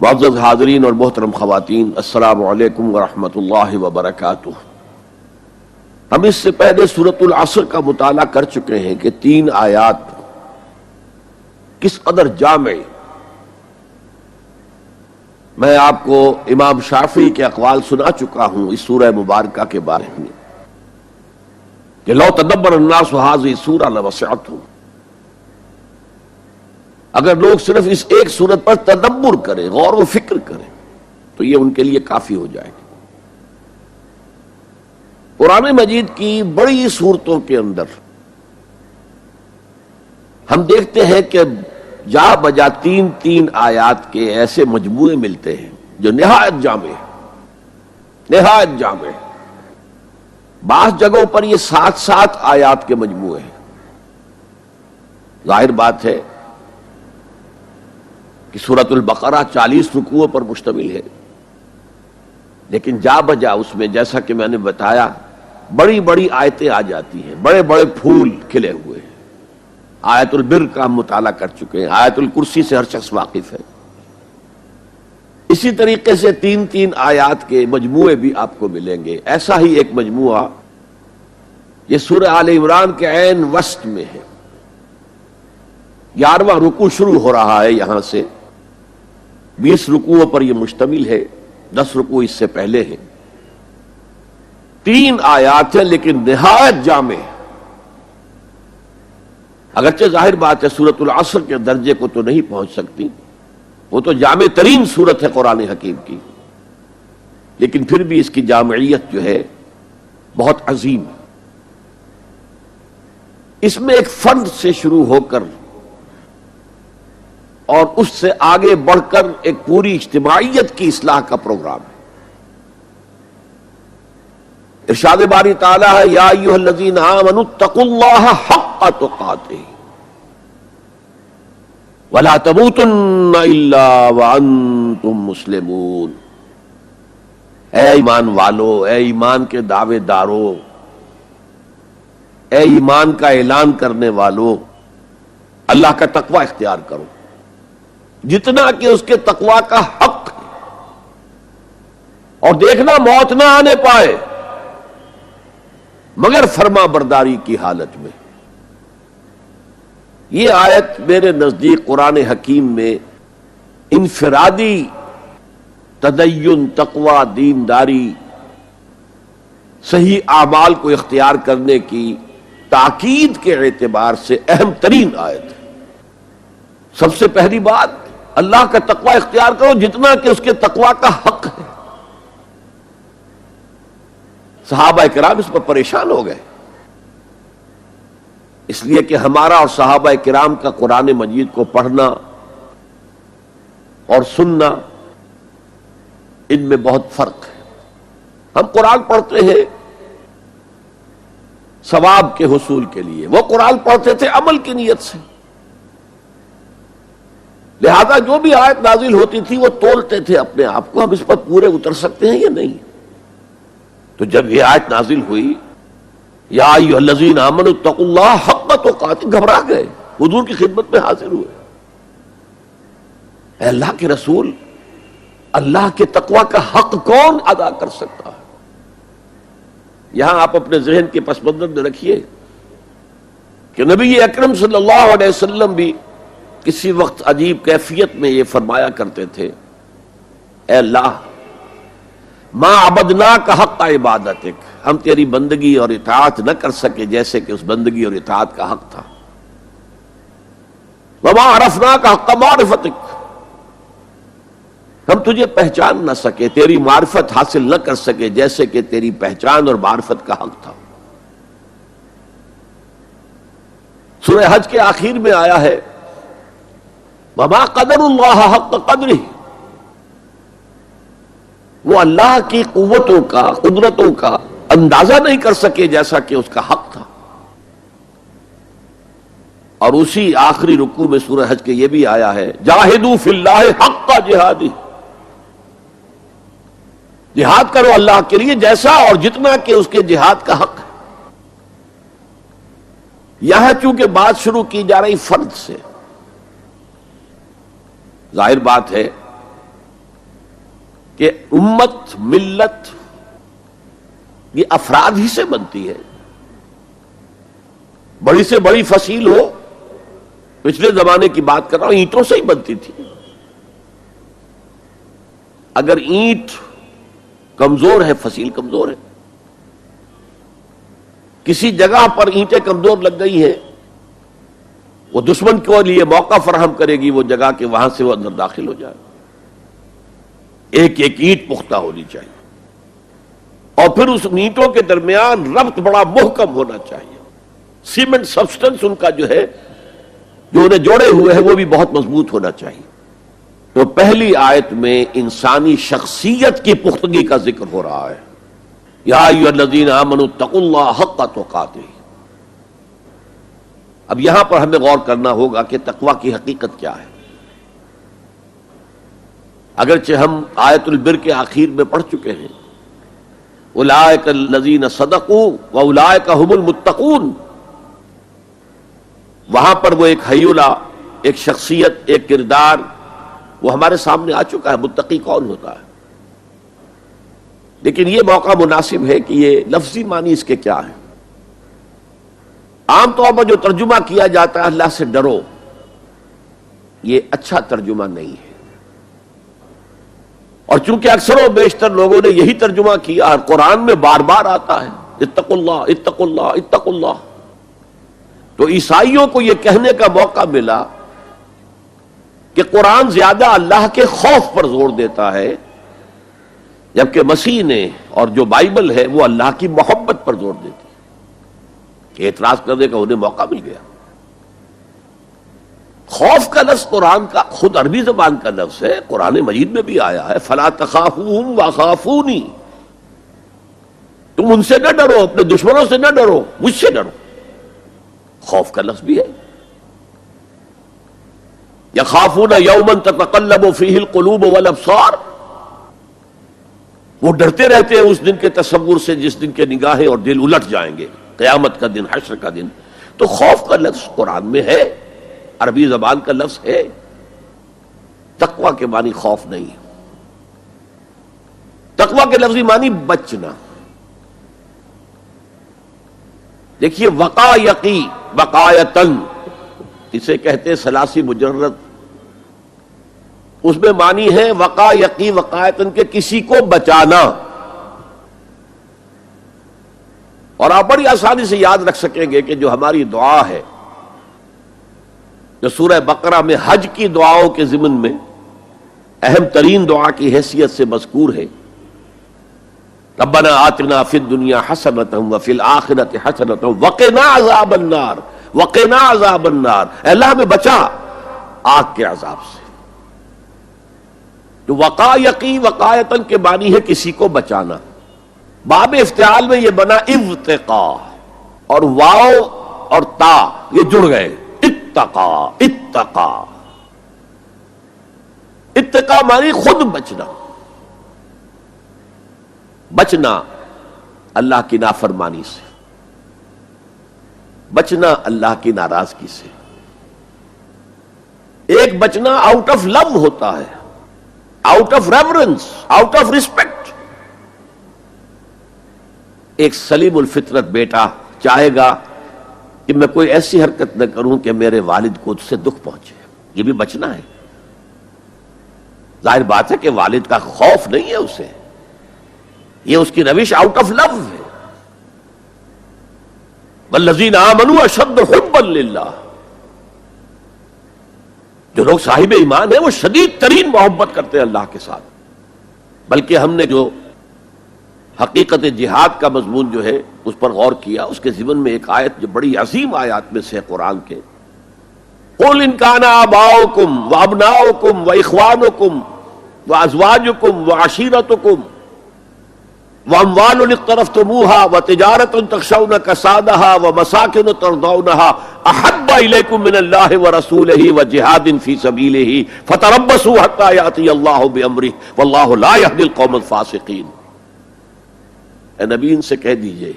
معزز حاضرین اور محترم خواتین، السلام علیکم ورحمۃ اللہ وبرکاتہ۔ ہم اس سے پہلے سورۃ العصر کا مطالعہ کر چکے ہیں کہ 3 آیات کس قدر جامع۔ میں آپ کو امام شافعی کے اقوال سنا چکا ہوں اس سورہ مبارکہ کے بارے میں کہ لو تدبر الناس هذه السورہ لوسعتهم، اگر لوگ صرف اس ایک سورت پر تدبر کریں، غور و فکر کریں، تو یہ ان کے لیے کافی ہو جائے گا۔ قرآن مجید کی بڑی صورتوں کے اندر ہم دیکھتے ہیں کہ جا بجا 3 آیات کے ایسے مجموعے ملتے ہیں جو نہایت جامع ہے، نہایت جامع ہے۔ بعض جگہوں پر یہ 7 آیات کے مجموعے ہیں۔ ظاہر بات ہے کہ سورۃ البقرہ 40 رکوعوں پر مشتمل ہے، لیکن جا بجا اس میں جیسا کہ میں نے بتایا بڑی بڑی آیتیں آ جاتی ہیں، بڑے بڑے پھول کھلے ہوئے ہیں۔ آیت البر کا ہم مطالعہ کر چکے ہیں، آیت الکرسی سے ہر شخص واقف ہے۔ اسی طریقے سے 3 آیات کے مجموعے بھی آپ کو ملیں گے۔ ایسا ہی ایک مجموعہ یہ سورہ آل عمران کے عین وسط میں ہے۔ 11واں رکوع شروع ہو رہا ہے یہاں سے، 20 رکوعوں پر یہ مشتمل ہے، 10 رکوع اس سے پہلے ہیں۔ 3 آیات ہیں لیکن نہایت جامع ہے۔ اگرچہ ظاہر بات ہے سورۃ العصر کے درجے کو تو نہیں پہنچ سکتی، وہ تو جامع ترین سورت ہے قرآن حکیم کی، لیکن پھر بھی اس کی جامعیت جو ہے بہت عظیم ہے۔ اس میں ایک فرد سے شروع ہو کر اور اس سے آگے بڑھ کر ایک پوری اجتماعیت کی اصلاح کا پروگرام ہے۔ ارشاد باری تعالیٰ ہے یا ایھا الذین آمنوا اتقوا اللہ حق تقاتہ ولا تموتن الا وانتم مسلمون۔ اے ایمان والو، اے ایمان کے دعوے دارو، اے ایمان کا اعلان کرنے والو، اللہ کا تقوی اختیار کرو جتنا کہ اس کے تقوی کا حق ہے، اور دیکھنا موت نہ آنے پائے مگر فرما برداری کی حالت میں۔ یہ آیت میرے نزدیک قرآن حکیم میں انفرادی تدین، تقوی، دینداری، صحیح اعمال کو اختیار کرنے کی تاکید کے اعتبار سے اہم ترین آیت ہے۔ سب سے پہلی بات، اللہ کا تقوی اختیار کرو جتنا کہ اس کے تقوی کا حق ہے۔ صحابہ کرام اس پر پریشان ہو گئے، اس لیے کہ ہمارا اور صحابہ کرام کا قرآن مجید کو پڑھنا اور سننا ان میں بہت فرق ہے۔ ہم قرآن پڑھتے ہیں ثواب کے حصول کے لیے، وہ قرآن پڑھتے تھے عمل کی نیت سے، لہذا جو بھی آیت نازل ہوتی تھی وہ تولتے تھے اپنے آپ کو، ہم اس پر پورے اتر سکتے ہیں یا نہیں۔ تو جب یہ آیت نازل ہوئی یا ایھا الذین آمنوا اتقوا اللہ حق تقاتہ، گھبرا گئے، حضور کی خدمت میں حاضر ہوئے۔ اے اللہ کے رسول، اللہ کے تقوی کا حق کون ادا کر سکتا ہے؟ یہاں آپ اپنے ذہن کے پس منظر میں رکھیے کہ نبی اکرم صلی اللہ علیہ وسلم بھی کسی وقت عجیب کیفیت میں یہ فرمایا کرتے تھے، اے اللہ ما عبدناک حق عبادتک، ہم تیری بندگی اور اطاعت نہ کر سکے جیسے کہ اس بندگی اور اطاعت کا حق تھا۔ وما عرفناک حق معرفتک، ہم تجھے پہچان نہ سکے، تیری معرفت حاصل نہ کر سکے جیسے کہ تیری پہچان اور معرفت کا حق تھا۔ سورہ حج کے آخر میں آیا ہے وما قدر اللہ حق قدرہ، وہ اللہ کی قوتوں کا، قدرتوں کا اندازہ نہیں کر سکے جیسا کہ اس کا حق تھا۔ اور اسی آخری رکوع میں سورہ حج کے یہ بھی آیا ہے جاہدوا فی اللہ حق جہادہ، جہاد کرو اللہ کے لیے جیسا اور جتنا کہ اس کے جہاد کا حق ہے۔ یہاں چونکہ بات شروع کی جا رہی فرد سے، ظاہر بات ہے کہ امت، ملت یہ افراد ہی سے بنتی ہے. بڑی سے بڑی فصیل ہو، پچھلے زمانے کی بات کر رہا ہوں، اینٹوں سے ہی بنتی تھی. اگر اینٹ کمزور ہے، فصیل کمزور ہے. کسی جگہ پر اینٹیں کمزور لگ گئی ہیں، وہ دشمن کے لیے موقع فراہم کرے گی وہ جگہ کہ وہاں سے وہ اندر داخل ہو جائے. ایک ایک اینٹ پختہ ہونی چاہیے، اور پھر اس اینٹوں کے درمیان ربط بڑا محکم ہونا چاہیے. سیمنٹ سبسٹنس ان کا جو ہے، جو انہیں جوڑے ہوئے ہیں، وہ بھی بہت مضبوط ہونا چاہیے. تو پہلی آیت میں انسانی شخصیت کی پختگی کا ذکر ہو رہا ہے. یا ایھا الذین آمنوا اتقوا اللہ حق تقاتہ. اب یہاں پر ہمیں غور کرنا ہوگا کہ تقوی کی حقیقت کیا ہے. اگرچہ ہم آیت البر کے آخر میں پڑھ چکے ہیں، اولئک الذین صدقوا واولئک هم المتقون. وہاں پر وہ ایک حیولہ، ایک شخصیت، ایک کردار وہ ہمارے سامنے آ چکا ہے. متقی کون ہوتا ہے؟ لیکن یہ موقع مناسب ہے کہ یہ لفظی معنی اس کے کیا ہے. عام طور پر جو ترجمہ کیا جاتا ہے اللہ سے ڈرو، یہ اچھا ترجمہ نہیں ہے. اور چونکہ اکثر و بیشتر لوگوں نے یہی ترجمہ کیا، اور قرآن میں بار بار آتا ہے اتقوا اللہ اتقوا اللہ اتقوا اللہ، تو عیسائیوں کو یہ کہنے کا موقع ملا کہ قرآن زیادہ اللہ کے خوف پر زور دیتا ہے، جبکہ مسیح نے اور جو بائبل ہے وہ اللہ کی محبت پر زور دیتی ہے. اعتراض کرنے کا انہیں موقع مل گیا. خوف کا لفظ قرآن کا خود عربی زبان کا لفظ ہے، قرآن مجید میں بھی آیا ہے فلا تخافوہم وخافونی. تم ان سے نہ ڈرو، اپنے دشمنوں سے نہ ڈرو، مجھ سے ڈرو. خوف کا لفظ بھی ہے. یخافون یوما تتقلب فیہ القلوب والابصار. وہ ڈرتے رہتے ہیں اس دن کے تصور سے جس دن کے نگاہیں اور دل الٹ جائیں گے، قیامت کا دن، حشر کا دن. تو خوف کا لفظ قرآن میں ہے، عربی زبان کا لفظ ہے. تقوی کے معنی خوف نہیں. تقوی کے لفظی معنی بچنا. دیکھیے وقایقی، وقایتن، اسے کہتے ہیں ثلاثی مجرد. اس میں معنی ہے وقایقی وقایتن کے کسی کو بچانا. اور آپ بڑی آسانی سے یاد رکھ سکیں گے کہ جو ہماری دعا ہے، جو سورہ بقرہ میں حج کی دعاؤں کے ضمن میں اہم ترین دعا کی حیثیت سے مذکور ہے، ربنا آتنا فی الدنیا حسنۃ وفی الآخرۃ حسنۃ وقنا عذاب النار وقنا عذاب النار. اے اللہ ہمیں بچا آگ کے عذاب سے. تو وقایقی وقایتن کے معنی ہے کسی کو بچانا. باب افتعال میں یہ بنا ابتقا، اور واو اور تا یہ جڑ گئے. اتقا اتقا. اتقا معنی خود بچنا. بچنا اللہ کی نافرمانی سے، بچنا اللہ کی ناراضگی سے. ایک بچنا آؤٹ آف لو ہوتا ہے، out of reverence, out of respect. ایک سلیم الفطرت بیٹا چاہے گا کہ میں کوئی ایسی حرکت نہ کروں کہ میرے والد کو اس سے دکھ پہنچے. یہ بھی بچنا ہے. ظاہر بات ہے کہ والد کا خوف نہیں ہے اسے، یہ اس کی روش آؤٹ آف لو ہے. والذین آمنوا اشد حبا للہ. جو لوگ صاحب ایمان ہیں وہ شدید ترین محبت کرتے ہیں اللہ کے ساتھ. بلکہ ہم نے جو حقیقت جہاد کا مضمون جو ہے اس پر غور کیا، اس کے ضمن میں ایک آیت جو بڑی عظیم آیات میں سے ہے قرآن کے، قُلْ إِنْ كَانَ آبَاؤُكُمْ وَأَبْنَاؤُكُمْ وَإِخْوَانُكُمْ وَأَزْوَاجُكُمْ وَعَشِيرَتُكُمْ وَأَمْوَالٌ اقْتَرَفْتُمُوهَا وَتِجَارَةٌ تَخْشَوْنَ كَسَادَهَا وَمَسَاكِنُ تَرْضَوْنَهَا أَحَبَّ إِلَيْكُم مِّنَ اللَّهِ وَرَسُولِهِ وَجِهَادٍ فِي سَبِيلِهِ فَتَرَبَّصُوا حَتَّىٰ يَأْتِيَ اللَّهُ بِأَمْرِهِ وَاللَّهُ لَا يَهْدِي الْقَوْمَ الْفَاسِقِينَ. اے نبی ان سے کہہ دیجئے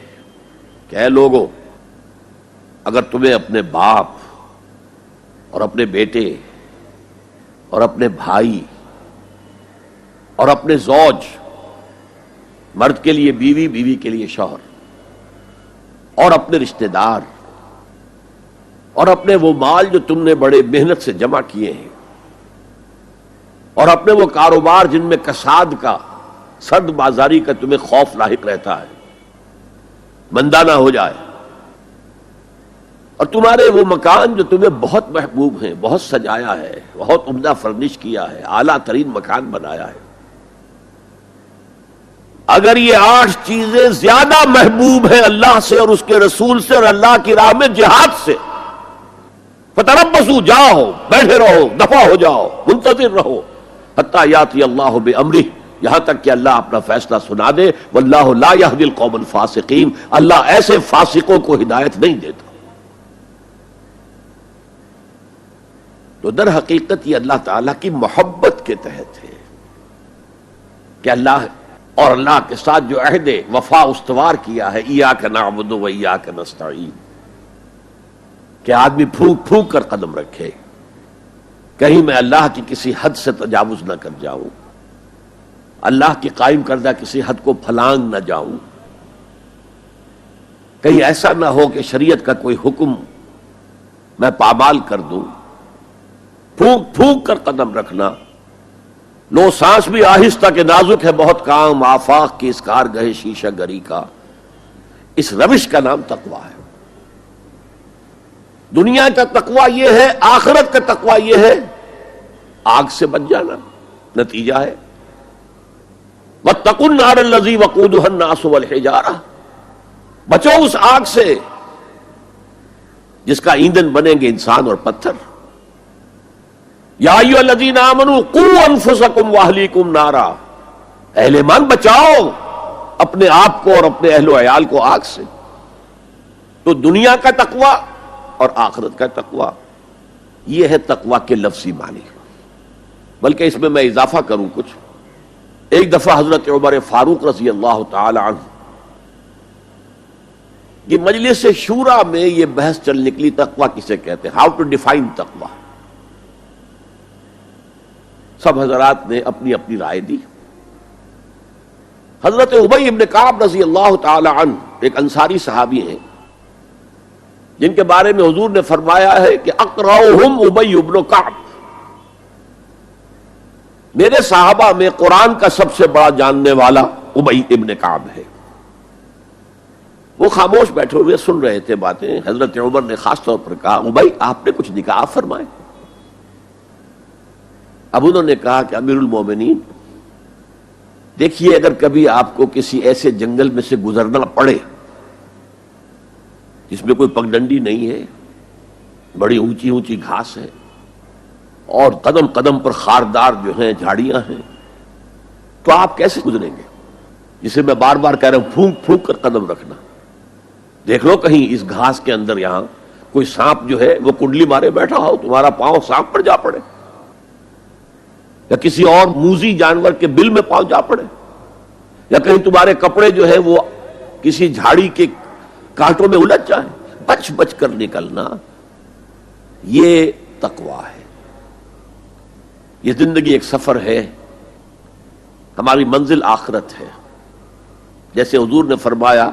کہ اے لوگو، اگر تمہیں اپنے باپ اور اپنے بیٹے اور اپنے بھائی اور اپنے زوج، مرد کے لیے بیوی، بیوی کے لیے شوہر، اور اپنے رشتہ دار، اور اپنے وہ مال جو تم نے بڑے محنت سے جمع کیے ہیں، اور اپنے وہ کاروبار جن میں کساد کا، سد بازاری کا تمہیں خوف لاحق رہتا ہے، مندہ نہ ہو جائے، اور تمہارے وہ مکان جو تمہیں بہت محبوب ہیں، بہت سجایا ہے، بہت عمدہ فرنش کیا ہے، اعلیٰ ترین مکان بنایا ہے، اگر یہ 8 چیزیں زیادہ محبوب ہیں اللہ سے اور اس کے رسول سے اور اللہ کی راہ میں جہاد سے، فتربصوا، جاؤ، بیٹھے رہو، دفع ہو جاؤ، منتظر رہو، حتی یاتی اللہ بامرہ، یہاں تک کہ اللہ اپنا فیصلہ سنا دے، واللہ لا یہدی القوم الفاسقین، اللہ ایسے فاسقوں کو ہدایت نہیں دیتا۔ تو در حقیقت یہ اللہ تعالیٰ کی محبت کے تحت ہے کہ اللہ اور اللہ کے ساتھ جو عہد وفا استوار کیا ہے، ایاک نعبد و ایاک نستعین، کہ آدمی پھونک پھونک کر قدم رکھے، کہیں میں اللہ کی کسی حد سے تجاوز نہ کر جاؤں، اللہ کی قائم کردہ کسی حد کو پھلانگ نہ جاؤں، کہیں ایسا نہ ہو کہ شریعت کا کوئی حکم میں پامال کر دوں، پھونک پھونک کر قدم رکھنا، لو سانس بھی آہستہ کہ نازک ہے بہت کام، آفاق کی اس کارگہ شیشہ گری کا، اس روش کا نام تقویٰ ہے۔ دنیا کا تقویٰ یہ ہے، آخرت کا تقویٰ یہ ہے، آگ سے بچ جانا، نتیجہ ہے وَاتَّقُوا النَّارَ الَّذِي وَقُودُهَا النَّاسُ وَالْحِجَارَةُ، بچو اس آگ سے جس کا ایندھن بنیں گے انسان اور پتھر۔ یا ایھا الذین آمنوا قوا انفسکم واہلیکم نارا، اہل ایمان بچاؤ اپنے آپ کو اور اپنے اہل و عیال کو آگ سے۔ تو دنیا کا تقوی اور آخرت کا تقوی، یہ ہے تقوی کے لفظی معنی۔ بلکہ اس میں اضافہ کروں کچھ، ایک دفعہ حضرت عمر فاروق رضی اللہ تعالی عنہ یہ مجلس شورا میں یہ بحث چل نکلی، تقوی کسے کہتے ہیں، ہاؤ ٹو ڈیفائن تقوی۔ سب حضرات نے اپنی اپنی رائے دی۔ حضرت ابی ابن کعب رضی اللہ تعالی عنہ ایک انصاری صحابی ہیں جن کے بارے میں حضور نے فرمایا ہے کہ اقرأہم ابی ابن کعب، میرے صحابہ میں قرآن کا سب سے بڑا جاننے والا ابی ابن کعب ہے۔ وہ خاموش بیٹھے ہوئے سن رہے تھے باتیں۔ حضرت عمر نے خاص طور پر کہا، ابی آپ نے کچھ نکاح فرمائے؟ اب انہوں نے کہا کہ امیر المومنین دیکھیے، اگر کبھی آپ کو کسی ایسے جنگل میں سے گزرنا پڑے جس میں کوئی پگڈنڈی نہیں ہے، بڑی اونچی اونچی گھاس ہے اور قدم قدم پر خاردار جو ہیں جھاڑیاں ہیں، تو آپ کیسے گزریں گے؟ جسے میں بار بار کہہ رہا ہوں، پھونک پھونک کر قدم رکھنا۔ دیکھ لو کہیں اس گھاس کے اندر یہاں کوئی سانپ جو ہے وہ کنڈلی مارے بیٹھا ہو، تمہارا پاؤں سانپ پر جا پڑے، یا کسی اور موذی جانور کے بل میں پاؤں جا پڑے، یا کہیں تمہارے کپڑے جو ہے وہ کسی جھاڑی کے کانٹوں میں الجھ جائیں، بچ بچ کر نکلنا، یہ تقویٰ ہے۔ یہ زندگی ایک سفر ہے، ہماری منزل آخرت ہے۔ جیسے حضور نے فرمایا،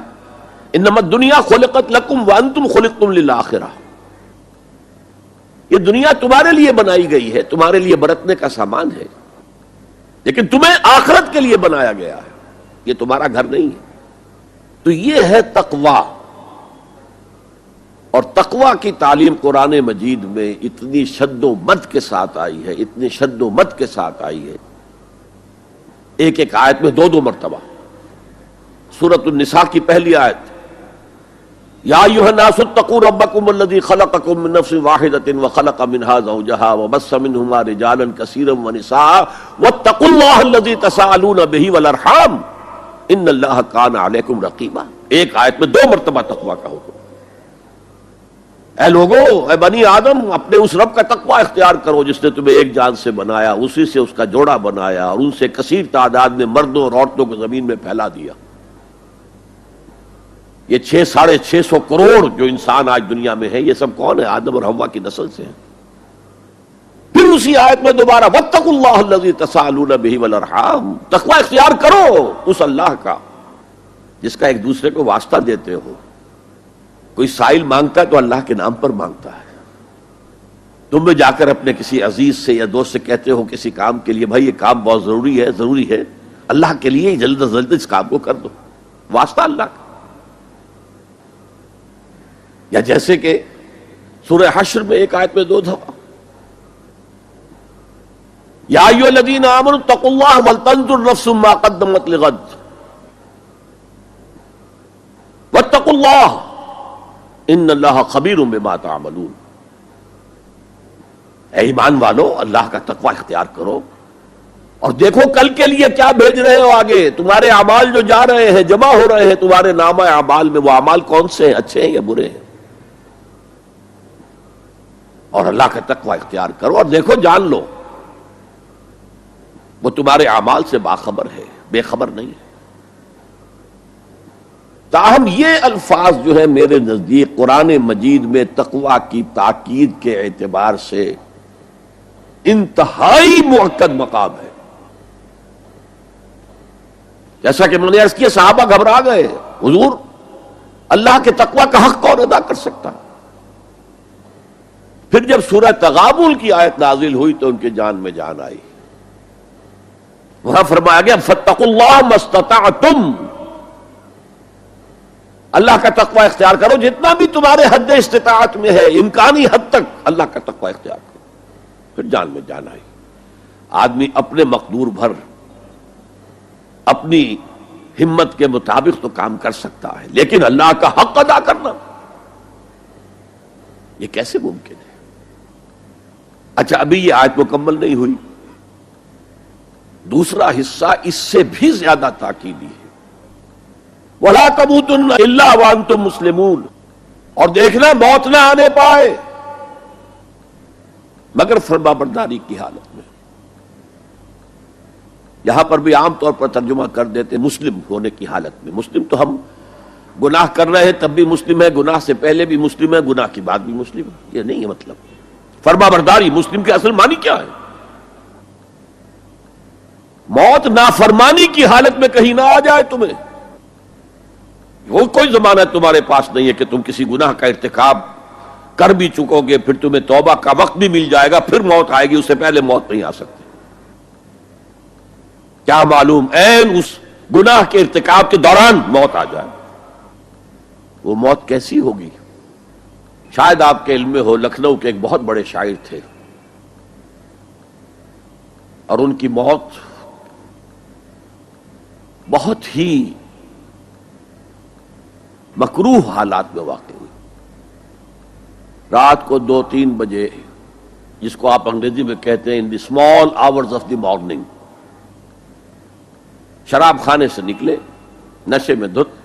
انما الدنیا خلقت لکم وانتم خلقتم للآخرہ، یہ دنیا تمہارے لیے بنائی گئی ہے، تمہارے لیے برتنے کا سامان ہے، لیکن تمہیں آخرت کے لیے بنایا گیا ہے، یہ تمہارا گھر نہیں ہے۔ تو یہ ہے تقویٰ۔ اور تقویٰ کی تعلیم قرآن مجید میں اتنی شد و مد کے ساتھ آئی ہے، اتنی شد و مد کے ساتھ آئی ہے، ایک ایک آیت میں دو دو مرتبہ۔ سورۃ النساء کی پہلی آیت، یا ایھا الناس اتقوا ربکم الذی خلقکم من نفس واحدۃ وخلق منها زوجها وبث منهما رجالا کثیرا ونساء واتقوا اللہ الذی تساءلون به والارحام ان اللہ کان علیکم رقیبا۔ ایک آیت میں دو مرتبہ تقویٰ کا حکم۔ اے لوگو، اے بنی آدم، اپنے اس رب کا تقویٰ اختیار کرو جس نے تمہیں ایک جان سے بنایا، اسی سے اس کا جوڑا بنایا اور ان سے کثیر تعداد میں مردوں اور عورتوں کو زمین میں پھیلا دیا۔ یہ 600-650 کروڑ جو انسان آج دنیا میں ہے، یہ سب کون ہے؟ آدم اور حوا کی نسل سے ہیں۔ پھر اسی آیت میں دوبارہ واتقوا اللہ الذی تساءلون بہ والارحام، تقوی اختیار کرو اس اللہ کا جس کا ایک دوسرے کو واسطہ دیتے ہو. کوئی سائل مانگتا ہے تو اللہ کے نام پر مانگتا ہے. تم بھی جا کر اپنے کسی عزیز سے یا دوست سے کہتے ہو کسی کام کے لیے بھائی یہ کام بہت ضروری ہے اللہ کے لیے جلد از جلد اس کام کو کر دو، واسطہ اللہ کا. یا جیسے کہ سورہ حشر میں ایک آیت میں 2 دفعہ یا ایھا الذین آمنوا اتقوا اللہ ولتنظر نفس ما قدمت لغد واتقوا اللہ ان اللہ خبیر بما تعملون. اے ایمان والو اللہ کا تقوی اختیار کرو اور دیکھو کل کے لیے کیا بھیج رہے ہو آگے. تمہارے اعمال جو جا رہے ہیں جمع ہو رہے ہیں تمہارے نامہ اعمال میں، وہ اعمال کون سے ہیں، اچھے ہیں یا برے ہیں. اور اللہ کا تقوی اختیار کرو اور دیکھو جان لو وہ تمہارے اعمال سے باخبر ہے، بے خبر نہیں ہے. تاہم یہ الفاظ جو ہے میرے نزدیک قرآن مجید میں تقوی کی تاکید کے اعتبار سے انتہائی مؤکد مقام ہے. جیسا کہ میں نے عرض کیا صحابہ گھبرا گئے، حضور اللہ کے تقوی کا حق کون ادا کر سکتا. پھر جب سورہ تغابن کی آیت نازل ہوئی تو ان کے جان میں جان آئی. وہاں فرمایا گیا فاتقوا اللہ ما استطعتم، اللہ کا تقوی اختیار کرو جتنا بھی تمہارے حد استطاعت میں ہے، امکانی حد تک اللہ کا تقوی اختیار کرو. پھر جان میں جان آئی. آدمی اپنے مقدور بھر اپنی ہمت کے مطابق تو کام کر سکتا ہے، لیکن اللہ کا حق ادا کرنا یہ کیسے ممکن ہے؟ اچھا ابھی یہ آیت مکمل نہیں ہوئی، دوسرا حصہ اس سے بھی زیادہ تاکیدی ہے. وَلَا تَمُوتُنَّ إِلَّا وَأَنْتُمْ مُسْلِمُونَ، اور دیکھنا موت نہ آنے پائے مگر فرمانبرداری کی حالت میں. یہاں پر بھی عام طور پر ترجمہ کر دیتے مسلم ہونے کی حالت میں. مسلم تو ہم گناہ کر رہے ہیں تب بھی مسلم ہے، گناہ سے پہلے بھی مسلم ہے، گناہ کے بعد بھی مسلم ہے، یہ نہیں ہے مطلب. فرمانبرداری مسلم کے اصل معنی کیا ہے؟ موت نافرمانی کی حالت میں کہیں نہ آ جائے تمہیں. وہ کوئی زمانہ تمہارے پاس نہیں ہے کہ تم کسی گناہ کا ارتکاب کر بھی چکو گے پھر تمہیں توبہ کا وقت بھی مل جائے گا پھر موت آئے گی، اس سے پہلے موت نہیں آ سکتی. کیا معلوم عین اس گناہ کے ارتکاب کے دوران موت آ جائے. وہ موت کیسی ہوگی؟ شاید آپ کے علم میں ہو لکھنؤ کے ایک بہت بڑے شاعر تھے اور ان کی موت بہت ہی مکروہ حالات میں واقع ہوئی. رات کو 2-3 بجے، جس کو آپ انگریزی میں کہتے ہیں in the small hours of the morning, شراب خانے سے نکلے نشے میں دھت،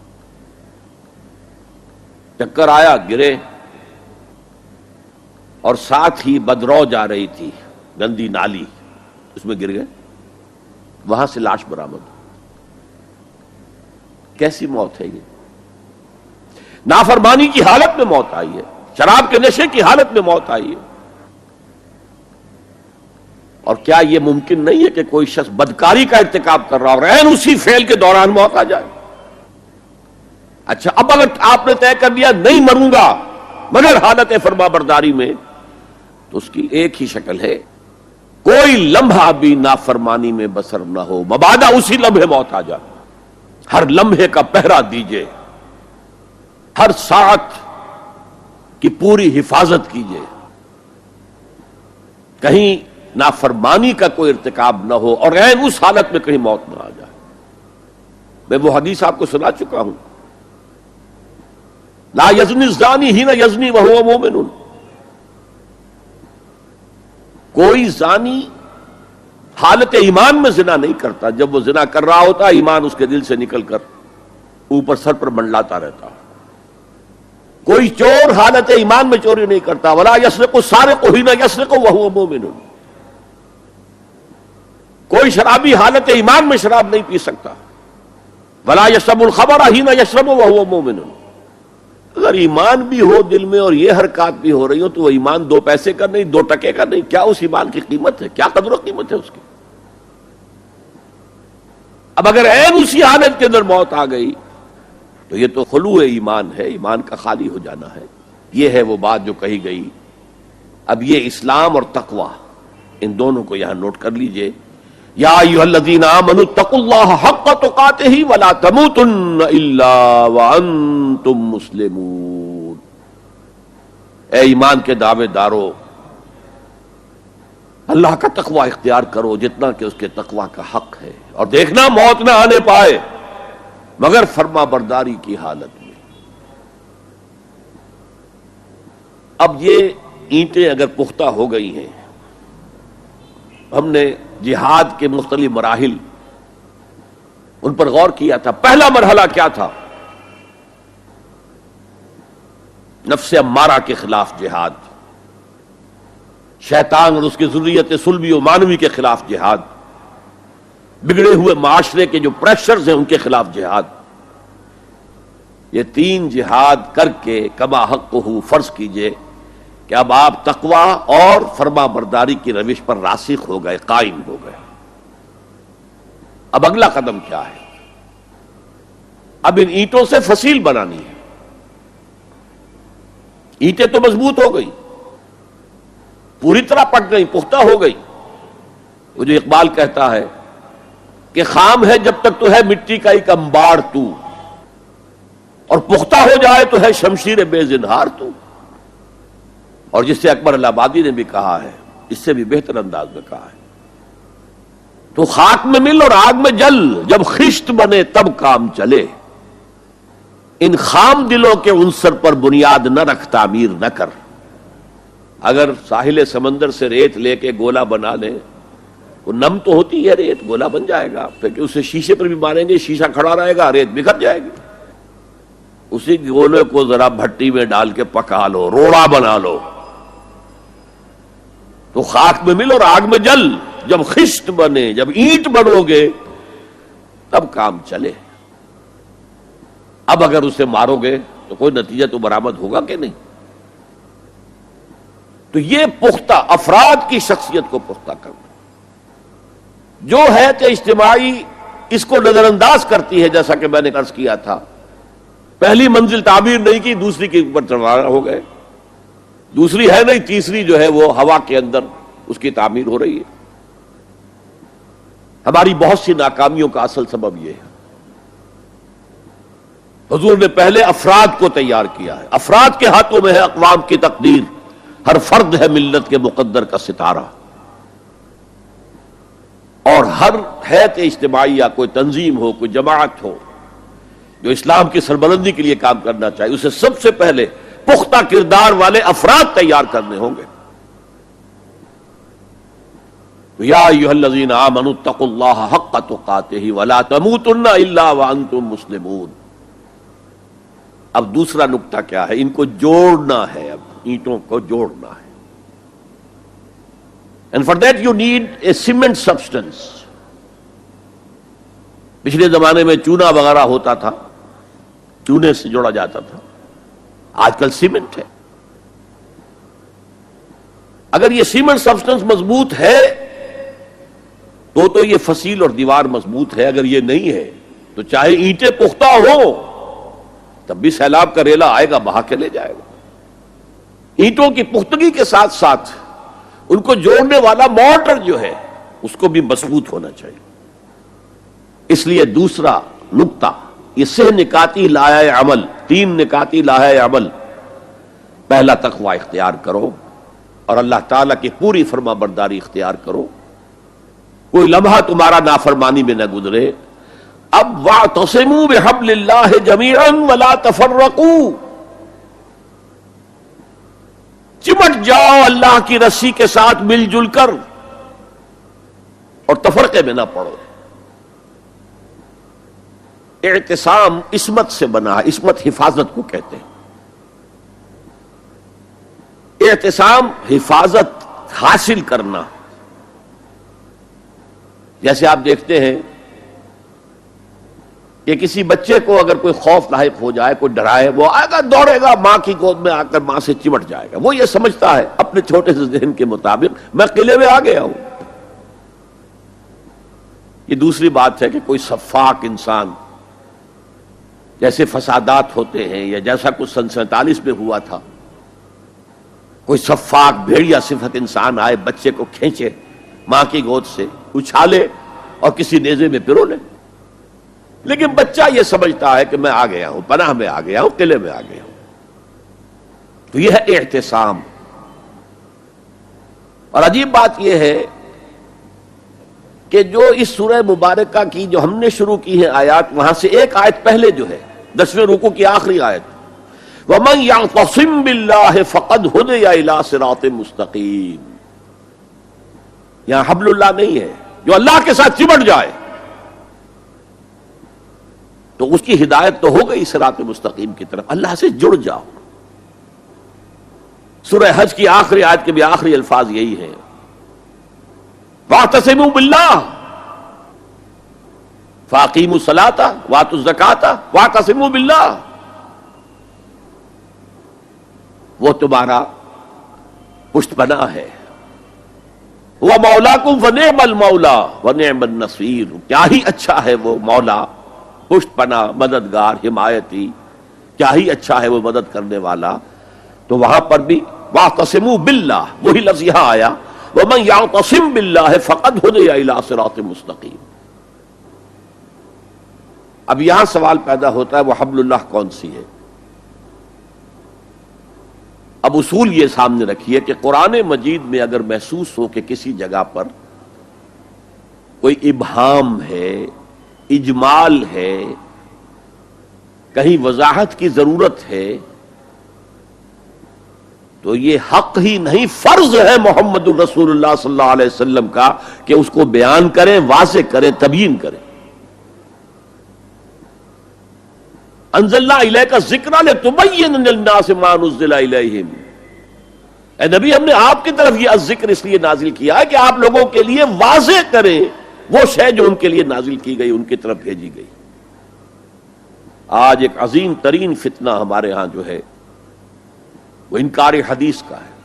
چکر آیا گرے اور ساتھ ہی بدرو جا رہی تھی گندی نالی، اس میں گر گئے، وہاں سے لاش برآمد. کیسی موت ہے یہ؟ نافرمانی کی حالت میں موت آئی ہے، شراب کے نشے کی حالت میں موت آئی ہے. اور کیا یہ ممکن نہیں ہے کہ کوئی شخص بدکاری کا ارتکاب کر رہا اور عین اسی فعل کے دوران موت آ جائے؟ اچھا اب اگر آپ نے طے کر لیا نہیں مروں گا مگر حالت فرمانبرداری میں، تو اس کی ایک ہی شکل ہے کوئی لمحہ بھی نافرمانی میں بسر نہ ہو، مبادا اسی لمحے موت آ جائے. ہر لمحے کا پہرا دیجئے، ہر ساعت کی پوری حفاظت کیجئے، کہیں نافرمانی کا کوئی ارتکاب نہ ہو اور عین اس حالت میں کہیں موت نہ آ جائے. میں وہ حدیث آپ کو سنا چکا ہوں، لا یزنی الزانی حین یزنی وہو مومن. کوئی زانی حالت ایمان میں زنا نہیں کرتا، جب وہ زنا کر رہا ہوتا ایمان اس کے دل سے نکل کر اوپر سر پر منڈلاتا رہتا. کوئی چور حالت ایمان میں چوری نہیں کرتا. ولا یسرق السارق حین یسرق وہو مومن. کوئی شرابی حالت ایمان میں شراب نہیں پی سکتا. ولا یشرب الخمر حین یشرب وہو مومن. اگر ایمان بھی ہو دل میں اور یہ حرکات بھی ہو رہی ہو تو وہ ایمان 2 پیسے کا نہیں، 2 ٹکے کا نہیں. کیا اس ایمان کی قیمت ہے؟ کیا قدر و قیمت ہے اس کی؟ اب اگر عین اسی حالت کے اندر موت آ گئی تو یہ تو خلوع ایمان ہے، ایمان کا خالی ہو جانا ہے. یہ ہے وہ بات جو کہی گئی. اب یہ اسلام اور تقوی، ان دونوں کو یہاں نوٹ کر لیجئے. یا ایھا الذین آمنوا اتقوا اللہ حق تقاتہ ولا تموتن الا وانتم مسلمون. اے ایمان کے دعوے دارو، اللہ کا تقوی اختیار کرو جتنا کہ اس کے تقوی کا حق ہے، اور دیکھنا موت نہ آنے پائے مگر فرما برداری کی حالت میں. اب یہ اینٹیں اگر پختہ ہو گئی ہیں، ہم نے جہاد کے مختلف مراحل ان پر غور کیا تھا. پہلا مرحلہ کیا تھا؟ نفس امارہ کے خلاف جہاد، شیطان اور اس کی ذریت سلبی و مانوی کے خلاف جہاد، بگڑے ہوئے معاشرے کے جو پریشرز ہیں ان کے خلاف جہاد. یہ 3 جہاد کر کے کما حقہ فرض کیجئے کہ اب آپ تقوی اور فرما برداری کی روش پر راسخ ہو گئے، قائم ہو گئے. اب اگلا قدم کیا ہے؟ اب ان اینٹوں سے فصیل بنانی ہے. اینٹیں تو مضبوط ہو گئی، پوری طرح پک گئی، پختہ ہو گئی. وہ جو اقبال کہتا ہے کہ خام ہے جب تک تو ہے مٹی کا ایک انبار تو، اور پختہ ہو جائے تو ہے شمشیر بے زنہار تو. اور جس سے اکبر الہ آبادی نے بھی کہا ہے، اس سے بھی بہتر انداز میں کہا ہے، تو خاک میں مل اور آگ میں جل، جب خشت بنے تب کام چلے. ان خام دلوں کے عنصر پر بنیاد نہ رکھ، تعمیر نہ کر. اگر ساحل سمندر سے ریت لے کے گولا بنا لیں، وہ نم تو ہوتی ہے ریت، گولا بن جائے گا، پھر اسے شیشے پر بھی ماریں گے، شیشہ کھڑا رہے گا، ریت بکھر جائے گی. اسی گولے کو ذرا بھٹی میں ڈال کے پکا لو، روڑا بنا لو، تو خاک میں مل اور آگ میں جل، جب خشت بنے، جب اینٹ بنو گے تب کام چلے. اب اگر اسے مارو گے تو کوئی نتیجہ تو برآمد ہوگا کہ نہیں. تو یہ پختہ افراد کی شخصیت کو پختہ کرنا جو ہے کہ اجتماعی اس کو نظر انداز کرتی ہے. جیسا کہ میں نے عرض کیا تھا، پہلی منزل تعبیر نہیں کی، دوسری کے اوپر چڑھانا ہو گئے، دوسری ہے نہیں، تیسری جو ہے وہ ہوا کے اندر اس کی تعمیر ہو رہی ہے. ہماری بہت سی ناکامیوں کا اصل سبب یہ ہے. حضور نے پہلے افراد کو تیار کیا ہے. افراد کے ہاتھوں میں ہے اقوام کی تقدیر. ہر فرد ہے ملت کے مقدر کا ستارہ، اور ہر حیت اجتماعی یا کوئی تنظیم ہو، کوئی جماعت ہو جو اسلام کی سربلندی کے لیے کام کرنا چاہیے، اسے سب سے پہلے پختہ کردار والے افراد تیار کرنے ہوں گے. یا ایھا الذین آمنوا اتقوا اللہ حق تقاتہ ولا تموتن الا وانتم مسلمون. اب دوسرا نقطہ کیا ہے؟ ان کو جوڑنا ہے. اب اینٹوں کو جوڑنا ہے. And for that you need a cement substance. پچھلے زمانے میں چونا وغیرہ ہوتا تھا، چونے سے جوڑا جاتا تھا. آج کل سیمنٹ ہے. اگر یہ سیمنٹ سبسٹنس مضبوط ہے تو یہ فصیل اور دیوار مضبوط ہے. اگر یہ نہیں ہے تو چاہے اینٹیں پختہ ہو تب بھی سیلاب کا ریلا آئے گا، بہا کے لے جائے گا. اینٹوں کی پختگی کے ساتھ ساتھ ان کو جوڑنے والا مورٹر جو ہے اس کو بھی مضبوط ہونا چاہیے. اس لیے دوسرا نقطہ، یہ 6 نکاتی لائحہ عمل، 3 نکاتی لائحہ عمل. پہلا تقوی اختیار کرو اور اللہ تعالیٰ کی پوری فرما برداری اختیار کرو. کوئی لمحہ تمہارا نافرمانی میں نہ گزرے. اب واعتصموا بحبل اللہ جمیعا ولا تفرقوا، چمٹ جاؤ اللہ کی رسی کے ساتھ مل جل کر اور تفرقے میں نہ پڑو. اعتصام عصمت سے بنا ہے، عصمت حفاظت کو کہتے ہیں. اعتصام حفاظت حاصل کرنا. جیسے آپ دیکھتے ہیں کہ کسی بچے کو اگر کوئی خوف لاحق ہو جائے، کوئی ڈرائے، وہ آئے گا دوڑے گا ماں کی گود میں آ کر ماں سے چمٹ جائے گا. وہ یہ سمجھتا ہے اپنے چھوٹے سے ذہن کے مطابق میں قلعے میں آ گیا ہوں. یہ دوسری بات ہے کہ کوئی سفاک انسان، جیسے فسادات ہوتے ہیں یا جیسا کچھ سن 47 میں ہوا تھا، کوئی سفاک بھیڑیا صفت انسان آئے، بچے کو کھینچے ماں کی گود سے، اچھالے اور کسی نیزے میں پرو لے. لیکن بچہ یہ سمجھتا ہے کہ میں آ گیا ہوں، پناہ میں آ گیا ہوں، قلعے میں آ گیا ہوں. تو یہ ہے اعتصام. اور عجیب بات یہ ہے کہ جو اس سورہ مبارکہ کی جو ہم نے شروع کی ہیں آیات، وہاں سے ایک آیت پہلے جو ہے 10ویں رکوع کی آخری آیت، وَمَنْ يَعْتَصِمْ بِاللَّهِ فَقَدْ هُدِيَ إِلَىٰ صِرَاطٍ مُسْتَقِيمٍ. یہاں حبل اللہ نہیں ہے، جو اللہ کے ساتھ چمٹ جائے تو اس کی ہدایت تو ہو گئی صراط مستقیم کی طرف. اللہ سے جڑ جاؤ. سورہ حج کی آخری آیت کے بھی آخری الفاظ یہی ہیں، وَاعْتَصِمُوا بِاللَّهِ فَأَقِیمُوا الصَّلَاةَ وَآتُوا الزَّکَاةَ وَاعْتَصِمُوا بِاللَّهِ. وہ تمہارا پشت پناہ ہے. وہ مولاکم فنعم المولا ونعم النصیر. کیا ہی اچھا ہے وہ مولا، پشت پناہ، مددگار، حمایتی، کیا ہی اچھا ہے وہ مدد کرنے والا. تو وہاں پر بھی واعتصموا باللہ، وہی لفظ یہاں آیا، ومن یعتصم باللہ فقد ہدی الی صراط مستقیم. اب یہاں سوال پیدا ہوتا ہے وہ حبل اللہ کون سی ہے؟ اب اصول یہ سامنے رکھیے کہ قرآن مجید میں اگر محسوس ہو کہ کسی جگہ پر کوئی ابہام ہے، اجمال ہے، کہیں وضاحت کی ضرورت ہے، تو یہ حق ہی نہیں فرض ہے محمد الرسول اللہ صلی اللہ علیہ وسلم کا کہ اس کو بیان کریں، واضح کریں، تبیین کریں. انزلنا الیک الذکر لتبین للناس ما نزل الیہم. اے نبی، ہم نے آپ کی طرف یہ الذکر اس لیے نازل کیا ہے کہ آپ لوگوں کے لیے واضح کریں وہ شے جو ان کے لیے نازل کی گئی، ان کی طرف بھیجی گئی. آج ایک عظیم ترین فتنہ ہمارے ہاں جو ہے وہ انکار حدیث کا ہے.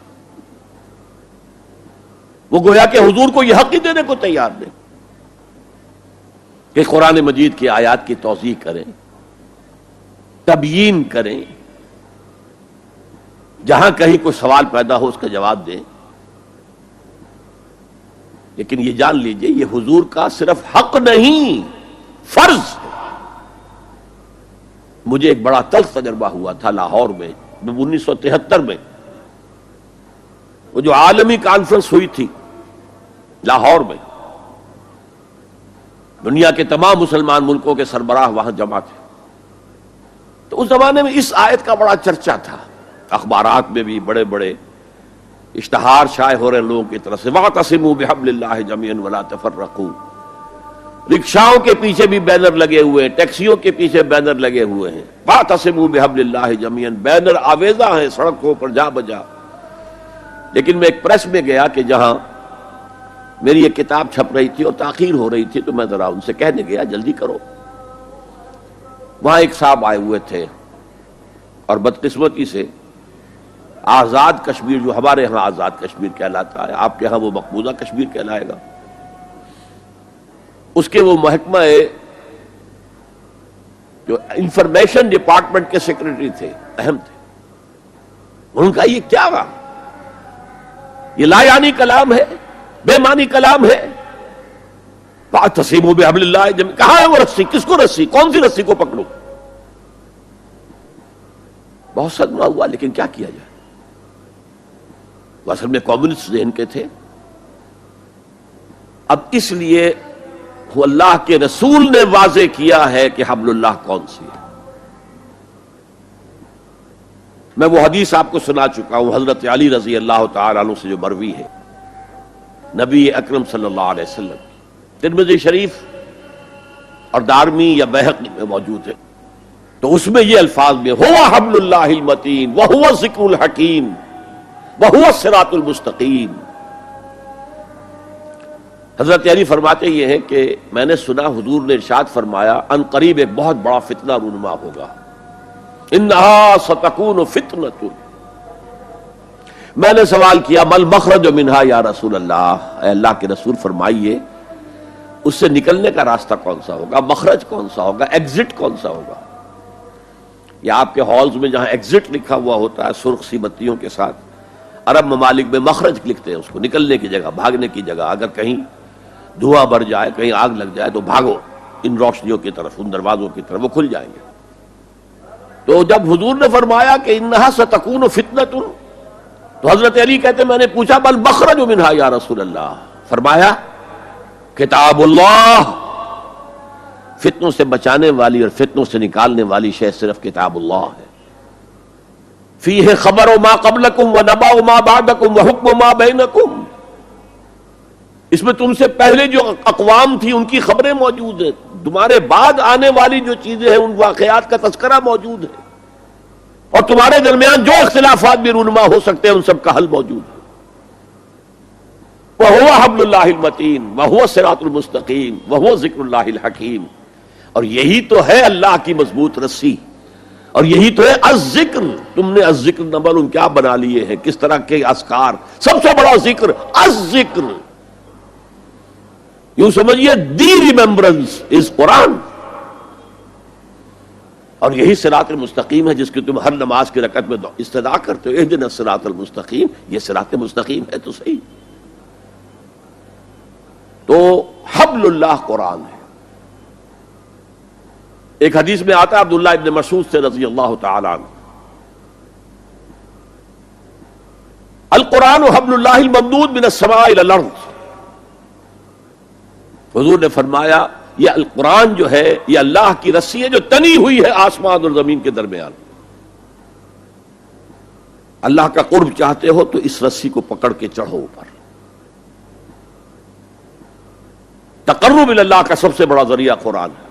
وہ گویا کہ حضور کو یہ حق ہی دینے کو تیار نہیں کہ قرآن مجید کی آیات کی توضیح کریں، تبیین کریں، جہاں کہیں کوئی سوال پیدا ہو اس کا جواب دیں. لیکن یہ جان لیجئے یہ حضور کا صرف حق نہیں، فرض ہے. مجھے ایک بڑا تلخ تجربہ ہوا تھا لاہور میں 1973 میں. وہ جو عالمی کانفرنس ہوئی تھی لاہور میں، دنیا کے تمام مسلمان ملکوں کے سربراہ وہاں جمع تھے. تو اس زمانے میں اس آیت کا بڑا چرچا تھا، اخبارات میں بھی بڑے بڑے اشتہار شائع ہو رہے لوگوں کی طرف سے، وَاعْتَصِمُوا بِحَبْلِ اللَّهِ جَمِيعًا وَلَا تَفَرَّقُوا. رکشاؤں کے پیچھے بھی بینر لگے ہوئے ہیں، ٹیکسیوں کے پیچھے بینر لگے ہوئے ہیں، وَاعْتَصِمُوا بِحَبْلِ اللَّهِ جَمِيعًا. بینر آویزاں ہیں سڑکوں پر جا بجا. لیکن میں ایک پریس میں گیا کہ جہاں میری ایک کتاب چھپ رہی تھی اور تاخیر ہو رہی تھی، تو میں ذرا ان سے کہنے گیا جلدی کرو. وہاں ایک صاحب آئے ہوئے تھے اور بدقسمتی سے آزاد کشمیر، جو ہمارے ہاں آزاد کشمیر کہلاتا ہے، آپ کے ہاں وہ مقبوضہ کشمیر کہلائے گا، اس کے وہ محکمہ جو انفارمیشن ڈپارٹمنٹ کے سیکرٹری تھے، اہم تھے. انہوں نے کہا یہ کیا ہوا؟ یہ لا یعنی کلام ہے، بے معنی کلام ہے. فَاعْتَصِمُوا بِحَبْلِ اللَّهِ. کہاں ہے وہ رسی؟ کس کو رسی؟ کون سی رسی کو پکڑوں؟ بہت صدمہ ہوا، لیکن کیا کیا جائے. وہ اصل میں کمیونسٹ ذہن کے تھے. اب اس لیے وہ اللہ کے رسول نے واضح کیا ہے کہ حبل اللہ کون سی ہے. میں وہ حدیث آپ کو سنا چکا ہوں، حضرت علی رضی اللہ تعالی عنہ سے جو مروی ہے نبی اکرم صلی اللہ علیہ وسلم، ترمذی شریف اور دارمی یا بیہقی میں موجود ہے. تو اس میں یہ الفاظ میں ہوا حبل اللہ المتین وہو الذکر الحکیم وہو الصراط المستقیم. حضرت علی فرماتے یہ ہیں کہ میں نے سنا حضور نے ارشاد فرمایا ان قریب ایک بہت بڑا فتنہ رونما ہوگا، انہا ستکون فتنۃ۔ میں نے سوال کیا مل مخرج منہا یا رسول اللہ، اے اللہ کے رسول فرمائیے اس سے نکلنے کا راستہ کون سا ہوگا، مخرج کون سا ہوگا، ایگزٹ کون سا ہوگا؟ یا آپ کے ہالز میں جہاں ایگزٹ لکھا ہوا ہوتا ہے سرخ سی بتیوں کے ساتھ، عرب ممالک میں مخرج لکھتے ہیں اس کو، نکلنے کی جگہ، بھاگنے کی جگہ، اگر کہیں دھواں بھر جائے، کہیں آگ لگ جائے تو بھاگو ان روشنیوں کی طرف، ان دروازوں کی طرف، وہ کھل جائیں گے۔ تو جب حضور نے فرمایا کہ انہا ستکون فتنۃ، تو حضرت علی کہتے میں نے پوچھا بل مخرج منہا یا رسول اللہ، فرمایا کتاب اللہ، فتنوں سے بچانے والی اور فتنوں سے نکالنے والی شے صرف کتاب اللہ ہے۔ فیہ خبر ما قبلکم ونبأ ما بعدکم وحکم ما بینکم، اس میں تم سے پہلے جو اقوام تھی ان کی خبریں موجود ہیں، تمہارے بعد آنے والی جو چیزیں ہیں ان واقعات کا تذکرہ موجود ہے، اور تمہارے درمیان جو اختلافات بھی رونما ہو سکتے ہیں ان سب کا حل موجود ہے۔ وَهُوَ حَبْلُ اللَّهِ الْمَتِينُ وَهُوَ الصِّرَاطُ الْمُسْتَقِيمُ وَهُوَ ذِكْرُ اللَّهِ الْحَكِيمُ، اور یہی تو ہے اللہ کی مضبوط رسی، اور یہی تو ہے الذکر۔ تم نے الذکر نمبر ان کیا بنا لیے ہیں، کس طرح کے اذکار، سب سے بڑا ذکر الذکر، یوں سمجھیے دی ریممبرنس از قرآن، اور یہی صراط المستقیم ہے جس کی تم ہر نماز کی رکعت میں استدعا کرتے ہو، اہدنا الصراط المستقیم، یہ صراط مستقیم ہے تو صحیح۔ تو حبل اللہ قرآن ہے۔ ایک حدیث میں آتا ہے عبداللہ ابن مسعود سے رضی اللہ تعالی عنہ، القرآن حبل اللہ الممدود من السماء الى الارض، حضور نے فرمایا یہ القرآن جو ہے یہ اللہ کی رسی ہے جو تنی ہوئی ہے آسمان اور زمین کے درمیان۔ اللہ کا قرب چاہتے ہو تو اس رسی کو پکڑ کے چڑھو اوپر۔ تقرب اللہ کا سب سے بڑا ذریعہ قرآن ہے۔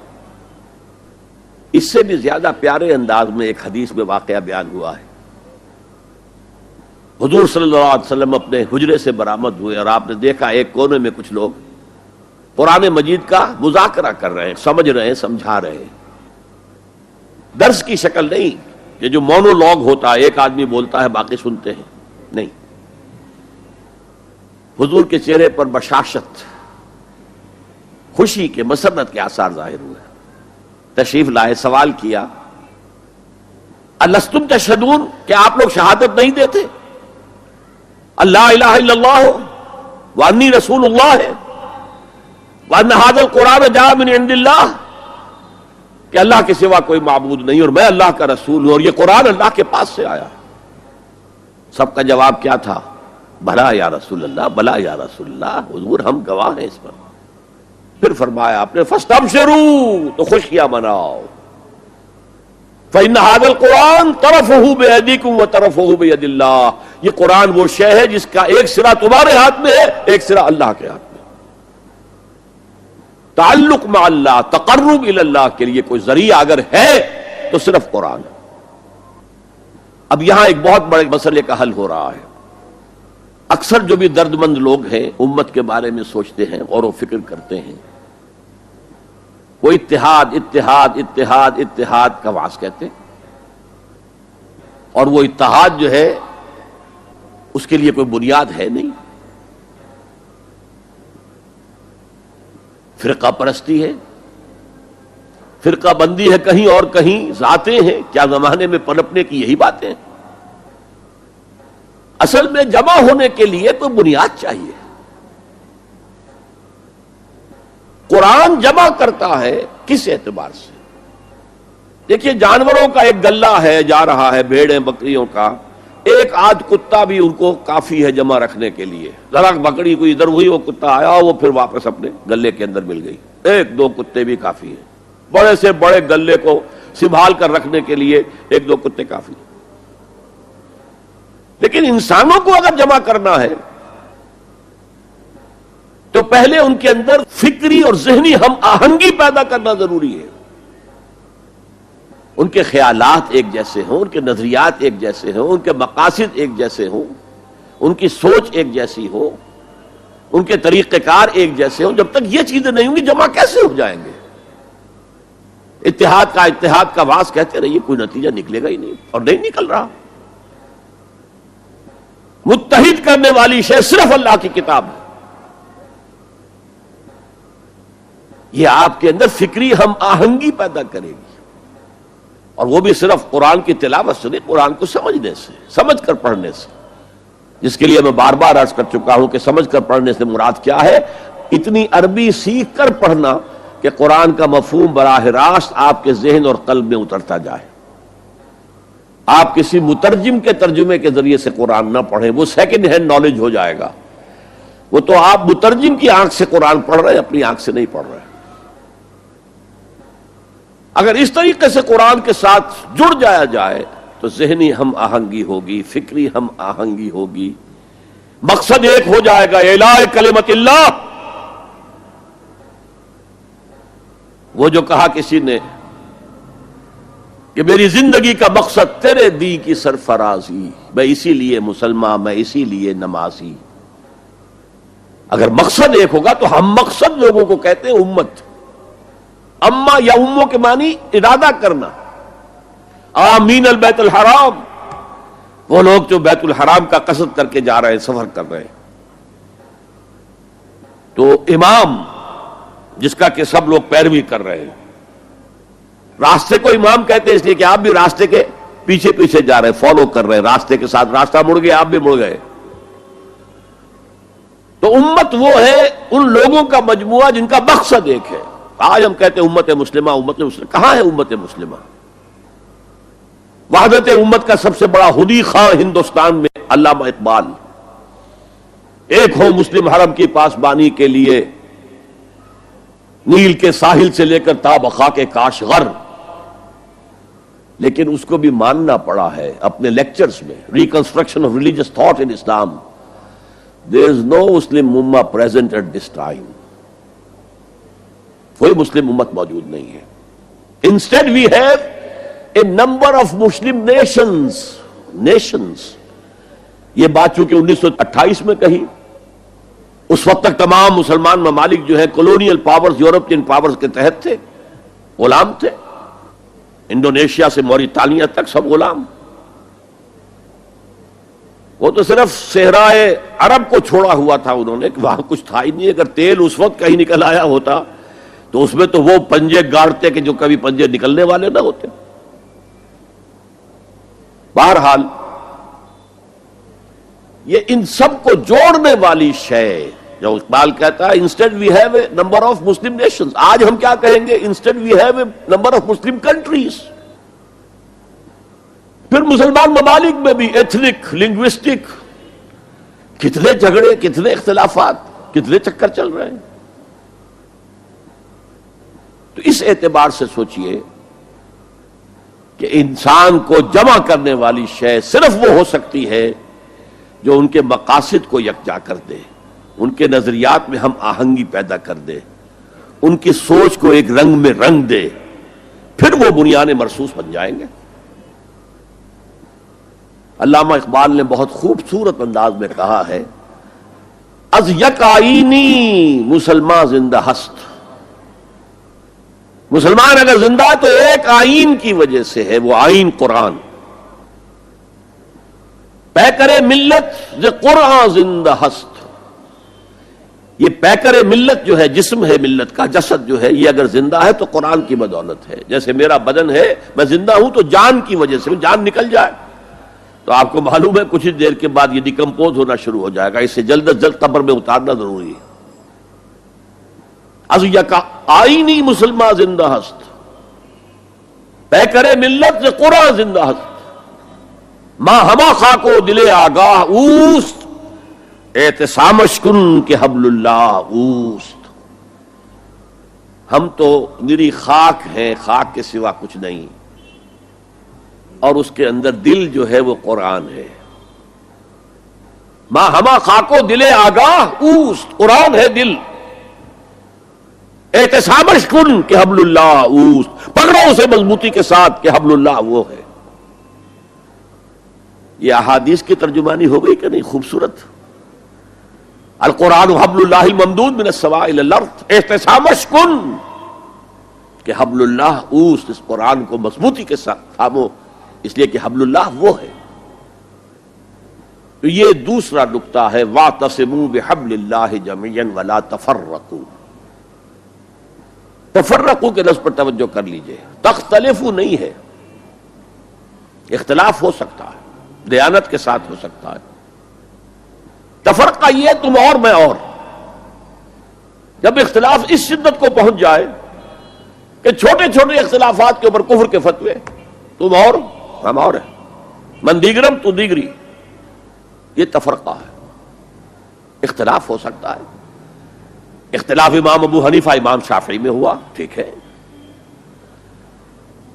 اس سے بھی زیادہ پیارے انداز میں ایک حدیث میں واقعہ بیان ہوا ہے، حضور صلی اللہ علیہ وسلم اپنے حجرے سے برآمد ہوئے اور آپ نے دیکھا ایک کونے میں کچھ لوگ قرآن مجید کا مذاکرہ کر رہے ہیں، سمجھ رہے ہیں، سمجھا رہے ہیں، درس کی شکل نہیں کہ جو مونولوگ ہوتا ہے ایک آدمی بولتا ہے باقی سنتے ہیں، نہیں، حضور کے چہرے پر بشاشت، خوشی کے، مسرت کے آثار ظاہر ہوئے۔ تشریف لائے، سوال کیا الستم تشہدون، کہ آپ لوگ شہادت نہیں دیتے اللہ الہ الا اللہ وانی رسول اللہ ہے وان ھذا القرآن جاء من عند اللہ، کہ اللہ کے سوا کوئی معبود نہیں اور میں اللہ کا رسول ہوں اور یہ قرآن اللہ کے پاس سے آیا۔ سب کا جواب کیا تھا؟ بھلا یا رسول اللہ، بھلا یا رسول اللہ، حضور ہم گواہ ہیں اس پر۔ پھر فرمایا آپ نے فاستبشروا، تو خوشیاں مناؤ، فإن هذا القرآن طرفه بأيديكم وطرفه بيد اللہ، یہ قرآن وہ شے ہے جس کا ایک سرا تمہارے ہاتھ میں ہے، ایک سرا اللہ کے ہاتھ میں۔ تعلق مع اللہ، تقرب الی اللہ کے لیے کوئی ذریعہ اگر ہے تو صرف قرآن ہے۔ اب یہاں ایک بہت بڑے مسئلے کا حل ہو رہا ہے۔ اکثر جو بھی درد مند لوگ ہیں امت کے بارے میں سوچتے ہیں، غور و فکر کرتے ہیں، وہ اتحاد اتحاد اتحاد اتحاد کا واس کہتے ہیں، اور وہ اتحاد جو ہے اس کے لیے کوئی بنیاد ہے نہیں، فرقہ پرستی ہے، فرقہ بندی ہے، کہیں اور کہیں ذاتیں ہیں، کیا زمانے میں پنپنے کی یہی باتیں ہیں؟ اصل میں جمع ہونے کے لیے کوئی بنیاد چاہیے۔ قرآن جمع کرتا ہے کس اعتبار سے؟ دیکھیے جانوروں کا ایک گلہ ہے جا رہا ہے، بھیڑیں بکریوں کا، ایک آدھ کتا بھی ان کو کافی ہے جمع رکھنے کے لیے، ذرا بکری کوئی ادھر ہوئی وہ کتا آیا وہ پھر واپس اپنے گلے کے اندر مل گئی، ایک دو کتے بھی کافی ہیں، بڑے سے بڑے گلے کو سنبھال کر رکھنے کے لیے ایک دو کتے کافی ہیں۔ لیکن انسانوں کو اگر جمع کرنا ہے تو پہلے ان کے اندر فکری اور ذہنی ہم آہنگی پیدا کرنا ضروری ہے، ان کے خیالات ایک جیسے ہوں، ان کے نظریات ایک جیسے ہوں، ان کے مقاصد ایک جیسے ہوں، ان کی سوچ ایک جیسی ہو، ان کے طریقہ کار ایک جیسے ہوں. جب تک یہ چیزیں نہیں ہوں گی جمع کیسے ہو جائیں گے؟ اتحاد کا واس کہتے رہیے، کوئی نتیجہ نکلے گا ہی نہیں، اور نہیں نکل رہا. متحد کرنے والی شے صرف اللہ کی کتاب ہے. یہ آپ کے اندر فکری ہم آہنگی پیدا کرے گی، اور وہ بھی صرف قرآن کی تلاوت سے نہیں، قرآن کو سمجھنے سے، سمجھ کر پڑھنے سے، جس کے لیے میں بار بار عرض کر چکا ہوں کہ سمجھ کر پڑھنے سے مراد کیا ہے؟ اتنی عربی سیکھ کر پڑھنا کہ قرآن کا مفہوم براہ راست آپ کے ذہن اور قلب میں اترتا جائے. آپ کسی مترجم کے ترجمے کے ذریعے سے قرآن نہ پڑھیں، وہ سیکنڈ ہینڈ نالج ہو جائے گا. وہ تو آپ مترجم کی آنکھ سے قرآن پڑھ رہے ہیں، اپنی آنکھ سے نہیں پڑھ رہے. اگر اس طریقے سے قرآن کے ساتھ جڑ جایا جائے تو ذہنی ہم آہنگی ہوگی، فکری ہم آہنگی ہوگی، مقصد ایک ہو جائے گا، اعلاء کلمت اللہ. وہ جو کہا کسی نے کہ میری زندگی کا مقصد تیرے دی کی سرفرازی، میں اسی لیے مسلمان، میں اسی لیے نمازی. اگر مقصد ایک ہوگا تو ہم مقصد لوگوں کو کہتے ہیں امت. اما یا اموں کے معنی ارادہ کرنا. آمین البیت الحرام، وہ لوگ جو بیت الحرام کا قصد کر کے جا رہے ہیں، سفر کر رہے ہیں. تو امام جس کا کہ سب لوگ پیروی کر رہے ہیں، راستے کو امام کہتے ہیں اس لیے کہ آپ بھی راستے کے پیچھے پیچھے جا رہے ہیں، فالو کر رہے ہیں راستے کے ساتھ. راستہ مڑ گیا، آپ بھی مڑ گئے. تو امت وہ ہے ان لوگوں کا مجموعہ جن کا مقصد ایک ہے. آج ہم کہتے ہیں امت مسلمہ، امت مسلمہ. کہاں ہے امت مسلمہ؟ وحدت امت کا سب سے بڑا حدی خواہ ہندوستان میں علامہ اقبال. ایک ہو مسلم حرم کی پاسبانی کے لیے، نیل کے ساحل سے لے کر تا بخاک کاشغر. لیکن اس کو بھی ماننا پڑا ہے اپنے لیکچرز میں. Reconstruction of religious thought in Islam. There is no Muslim Ummah present at this time. کوئی مسلم امت موجود نہیں ہے. Instead we have a number of Muslim nations. یہ بات چونکہ 1928 میں کہی، اس وقت تک تمام مسلمان ممالک جو ہیں کولونیل پاورز، یورپین پاورز کے تحت تھے، غلام تھے. انڈونیشیا سے موریتانیہ تک سب غلام. وہ تو صرف صحرائے عرب کو چھوڑا ہوا تھا انہوں نے، کہ وہاں کچھ تھا ہی نہیں. اگر تیل اس وقت کہیں نکل آیا ہوتا تو اس میں تو وہ پنجے گاڑتے کہ جو کبھی پنجے نکلنے والے نہ ہوتے. بہرحال یہ ان سب کو جوڑنے والی شے جو اقبال کہتا ہے instead we have a number of Muslim nations. آج ہم کیا کہیں گے؟ Instead we have a number of Muslim countries. پھر مسلمان ممالک میں بھی ایتھنک، لنگوسٹک، کتنے جھگڑے، کتنے اختلافات، کتنے چکر چل رہے ہیں. تو اس اعتبار سے سوچئے کہ انسان کو جمع کرنے والی شے صرف وہ ہو سکتی ہے جو ان کے مقاصد کو یکجا کر دے، ان کے نظریات میں ہم آہنگی پیدا کر دے، ان کی سوچ کو ایک رنگ میں رنگ دے. پھر وہ بنیان مرصوص بن جائیں گے. علامہ اقبال نے بہت خوبصورت انداز میں کہا ہے، از یک آئینی مسلمان زندہ ہست. مسلمان اگر زندہ تو ایک آئین کی وجہ سے ہے، وہ آئین قرآن. پیکر ملت ز قرآن زندہ ہست. یہ پیکر ملت جو ہے، جسم ہے ملت کا، جسد جو ہے، یہ اگر زندہ ہے تو قرآن کی بدولت ہے. جیسے میرا بدن ہے، میں زندہ ہوں تو جان کی وجہ سے. جان نکل جائے تو آپ کو معلوم ہے کچھ دیر کے بعد یہ ڈیکمپوز ہونا شروع ہو جائے گا. اسے جلد از جلد قبر میں اتارنا ضروری ہے. از یکا آئینی مسلمان زندہ ہست، پیکر ملت ز قرآن زندہ ہست. ماں ہما خاکو دل آگاہ اوست، اعتصامش کن کہ حبل اللہ اوست. ہم تو نری خاک ہیں، خاک کے سوا کچھ نہیں، اور اس کے اندر دل جو ہے وہ قرآن ہے. ماں ہما خاکو دل آگاہ اوست، قرآن ہے دل. احتسامش کن کہ حبل اللہ اوست، پکڑو اسے مضبوطی کے ساتھ کہ حبل اللہ وہ ہے. یہ احادیث کی ترجمانی ہو گئی کہ نہیں؟ خوبصورت. القرآن حبل اللہ الممدود من السماء الی الارض احتسامش کن، کہ حبل اللہ اس قرآن کو مضبوطی کے ساتھ تھامو، اس لیے کہ حبل اللہ وہ ہے۔ تو یہ دوسرا نقطہ ہے، واعتصموا بحبل اللہ جميعا ولا تفرقوا۔ تفرقوا کے لفظ پر توجہ کر لیجئے، تختلفوا نہیں ہے، اختلاف ہو سکتا ہے، دیانت کے ساتھ ہو سکتا ہے۔ تفرقہ یہ تم اور میں اور، جب اختلاف اس شدت کو پہنچ جائے کہ چھوٹے چھوٹے اختلافات کے اوپر کفر کے فتوے، تم اور ہم اور ہیں، من دیگرم تو دیگری، یہ تفرقہ ہے۔ اختلاف ہو سکتا ہے، اختلاف امام ابو حنیفہ امام شافعی میں ہوا، ٹھیک ہے،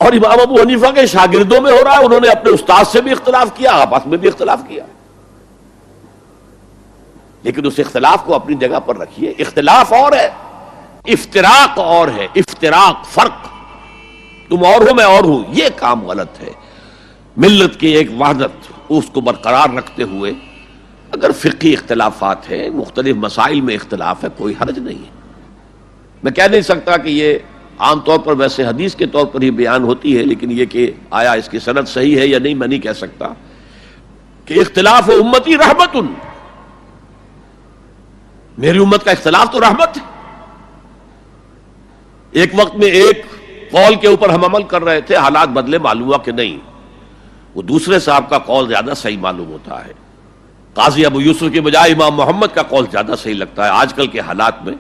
اور امام ابو حنیفہ کے شاگردوں میں ہو رہا ہے، انہوں نے اپنے استاد سے بھی اختلاف کیا، آپس میں بھی اختلاف کیا، لیکن اس اختلاف کو اپنی جگہ پر رکھیے۔ اختلاف اور ہے، افتراق اور ہے، افتراق فرق، تم اور ہو میں اور ہوں، یہ کام غلط ہے۔ ملت کی ایک وحدت اس کو برقرار رکھتے ہوئے اگر فقہی اختلافات ہیں، مختلف مسائل میں اختلاف ہے، کوئی حرج نہیں ہے۔ میں کہہ نہیں سکتا کہ یہ عام طور پر ویسے حدیث کے طور پر ہی بیان ہوتی ہے، لیکن یہ کہ آیا اس کی سند صحیح ہے یا نہیں میں نہیں کہہ سکتا، کہ اختلاف امتی رحمت، میری امت کا اختلاف تو رحمت ہے۔ ایک وقت میں ایک قول کے اوپر ہم عمل کر رہے تھے، حالات بدلے، معلوم ہوا کہ نہیں، وہ دوسرے صاحب کا قول زیادہ صحیح معلوم ہوتا ہے، قاضی ابو یوسف کی بجائے امام محمد کا قول زیادہ صحیح لگتا ہے، آج کل کے حالات میں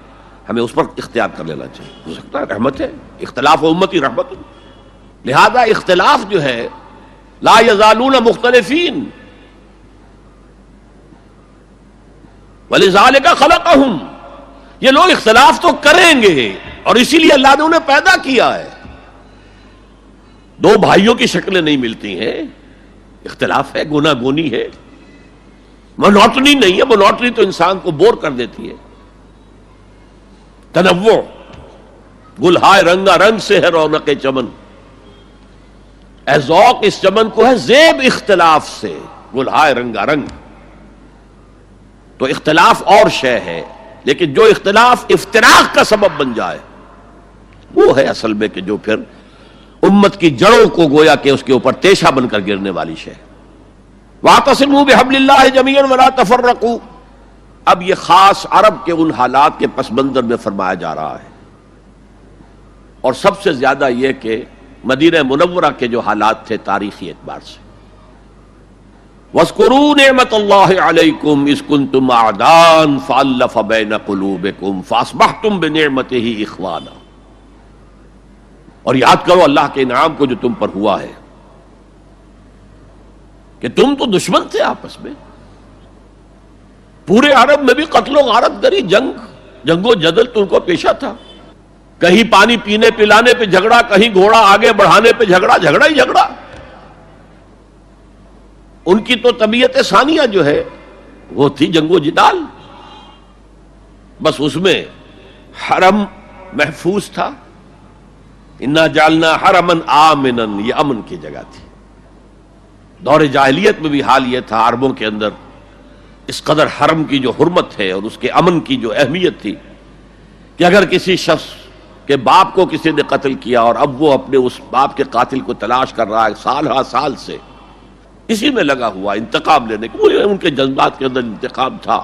ہمیں اس پر اختیار کر لینا چاہیے۔ ہو سکتا ہے رحمت ہے، اختلاف امتی رحمت، لہذا اختلاف جو ہے لا یزالون مختلفین وَلِذَٰلِكَ خَلَقَهُمْ، یہ لوگ اختلاف تو کریں گے، اور اسی لیے اللہ نے انہیں پیدا کیا ہے۔ دو بھائیوں کی شکلیں نہیں ملتی ہیں، اختلاف ہے، گنا گونی ہے، مونوٹنی نہیں ہے، مونوٹنی تو انسان کو بور کر دیتی ہے۔ تنوع، گل ہائے رنگا رنگ سے ہے رونق چمن، اے ذوق اس چمن کو ہے زیب اختلاف سے، گل ہائے رنگا رنگ۔ تو اختلاف اور شے ہے، لیکن جو اختلاف افتراق کا سبب بن جائے وہ ہے اصل میں کہ جو پھر امت کی جڑوں کو گویا کہ اس کے اوپر تیشہ بن کر گرنے والی شے۔ واعتصموا بحبل اللہ جميعا ولا تفرقوا، اب یہ خاص عرب کے ان حالات کے پس منظر میں فرمایا جا رہا ہے، اور سب سے زیادہ یہ کہ مدینہ منورہ کے جو حالات تھے تاریخی اعتبار سے۔ وَاذْكُرُوا نِعْمَةَ اللَّهِ عَلَيْكُمْ إِذْ كُنْتُمْ أَعْدَاءً فَأَلَّفَ بَيْنَ قُلُوبِكُمْ فَأَصْبَحْتُمْ بِنِعْمَتِهِ إِخْوَانًا، اور یاد کرو اللہ کے انعام کو جو تم پر ہوا ہے، کہ تم تو دشمن تھے آپس میں، پورے عرب میں بھی قتل و غارت گری، جنگ و جدل تم کو پیشہ تھا، کہیں پانی پینے پلانے پہ جھگڑا، کہیں گھوڑا آگے بڑھانے پہ جھگڑا، جھگڑا ہی جھگڑا۔ ان کی تو طبیعت ثانیہ جو ہے وہ تھی جنگ و جدال، بس اس میں حرم محفوظ تھا، انا جعلنا حرما آمنا، یہ امن کی جگہ تھی۔ دور جاہلیت میں بھی حال یہ تھا، عربوں کے اندر اس قدر حرم کی جو حرمت ہے اور اس کے امن کی جو اہمیت تھی کہ اگر کسی شخص کے باپ کو کسی نے قتل کیا اور اب وہ اپنے اس باپ کے قاتل کو تلاش کر رہا ہے سال ہا سال سے، اسی میں لگا ہوا انتقام لینے کو، ان کے جذبات کے اندر انتقام تھا،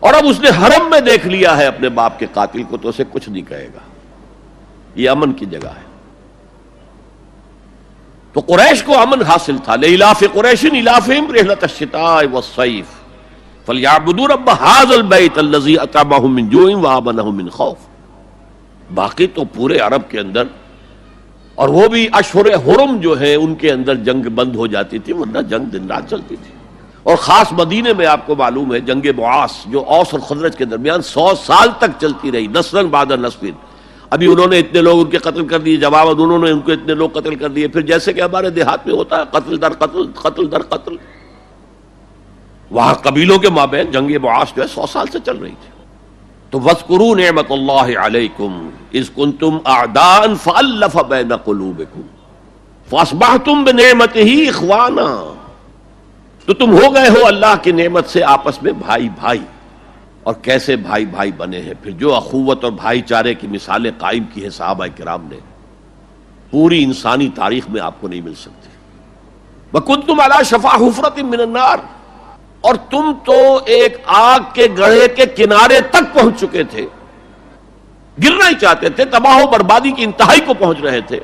اور اب اس نے حرم میں دیکھ لیا ہے اپنے باپ کے قاتل کو تو اسے کچھ نہیں کہے گا، یہ امن کی جگہ ہے۔ تو قریش کو امن حاصل تھا، لإلاف قریش إلافهم رحلة الشتاء والصيف فليعبدوا رب هذا البيت الذي أطعمهم من جوع وآمنهم من خوف۔ باقی تو پورے عرب کے اندر، اور وہ بھی اشہر حرم جو ہے ان کے اندر جنگ بند ہو جاتی تھی، ورنہ جنگ دن رات چلتی تھی، اور خاص مدینے میں آپ کو معلوم ہے جنگ بعاث جو اوس اور خزرج کے درمیان 100 سال تک چلتی رہی، نسلاً بعد نسل۔ ابھی انہوں نے اتنے لوگ ان کے قتل کر دیے، جواب انہوں نے ان کو اتنے لوگ قتل کر دیے، پھر جیسے کہ ہمارے دیہات میں ہوتا ہے قتل در قتل، قتل در قتل، وہاں قبیلوں کے مابین جنگ بعاث جو ہے 100 سال سے چل رہی تھی۔ تو وَاذْكُرُوا نِعْمَةَ اللَّهِ عَلَيْكُمْ إِذْ كُنْتُمْ أَعْدَاءً فَأَلَّفَ بَيْنَ قُلُوبِكُمْ فَأَصْبَحْتُمْ بِنِعْمَتِهِ إِخْوَانًا، تو تم ہو گئے ہو اللہ کی نعمت سے آپس میں بھائی بھائی۔ اور کیسے بھائی بھائی بنے ہیں. پھر جو اخوت اور بھائی چارے کی مثالیں قائم کی ہیں صحابہ کرام نے، پوری انسانی تاریخ میں آپ کو نہیں مل سکتی. وَكُنْتُمْ عَلَى شَفَا حُفْرَةٍ مِّنَ النَّارِ، اور تم تو ایک آگ کے گڑھے کے کنارے تک پہنچ چکے تھے، گرنا ہی چاہتے تھے، تباہ و بربادی کی انتہائی کو پہنچ رہے تھے.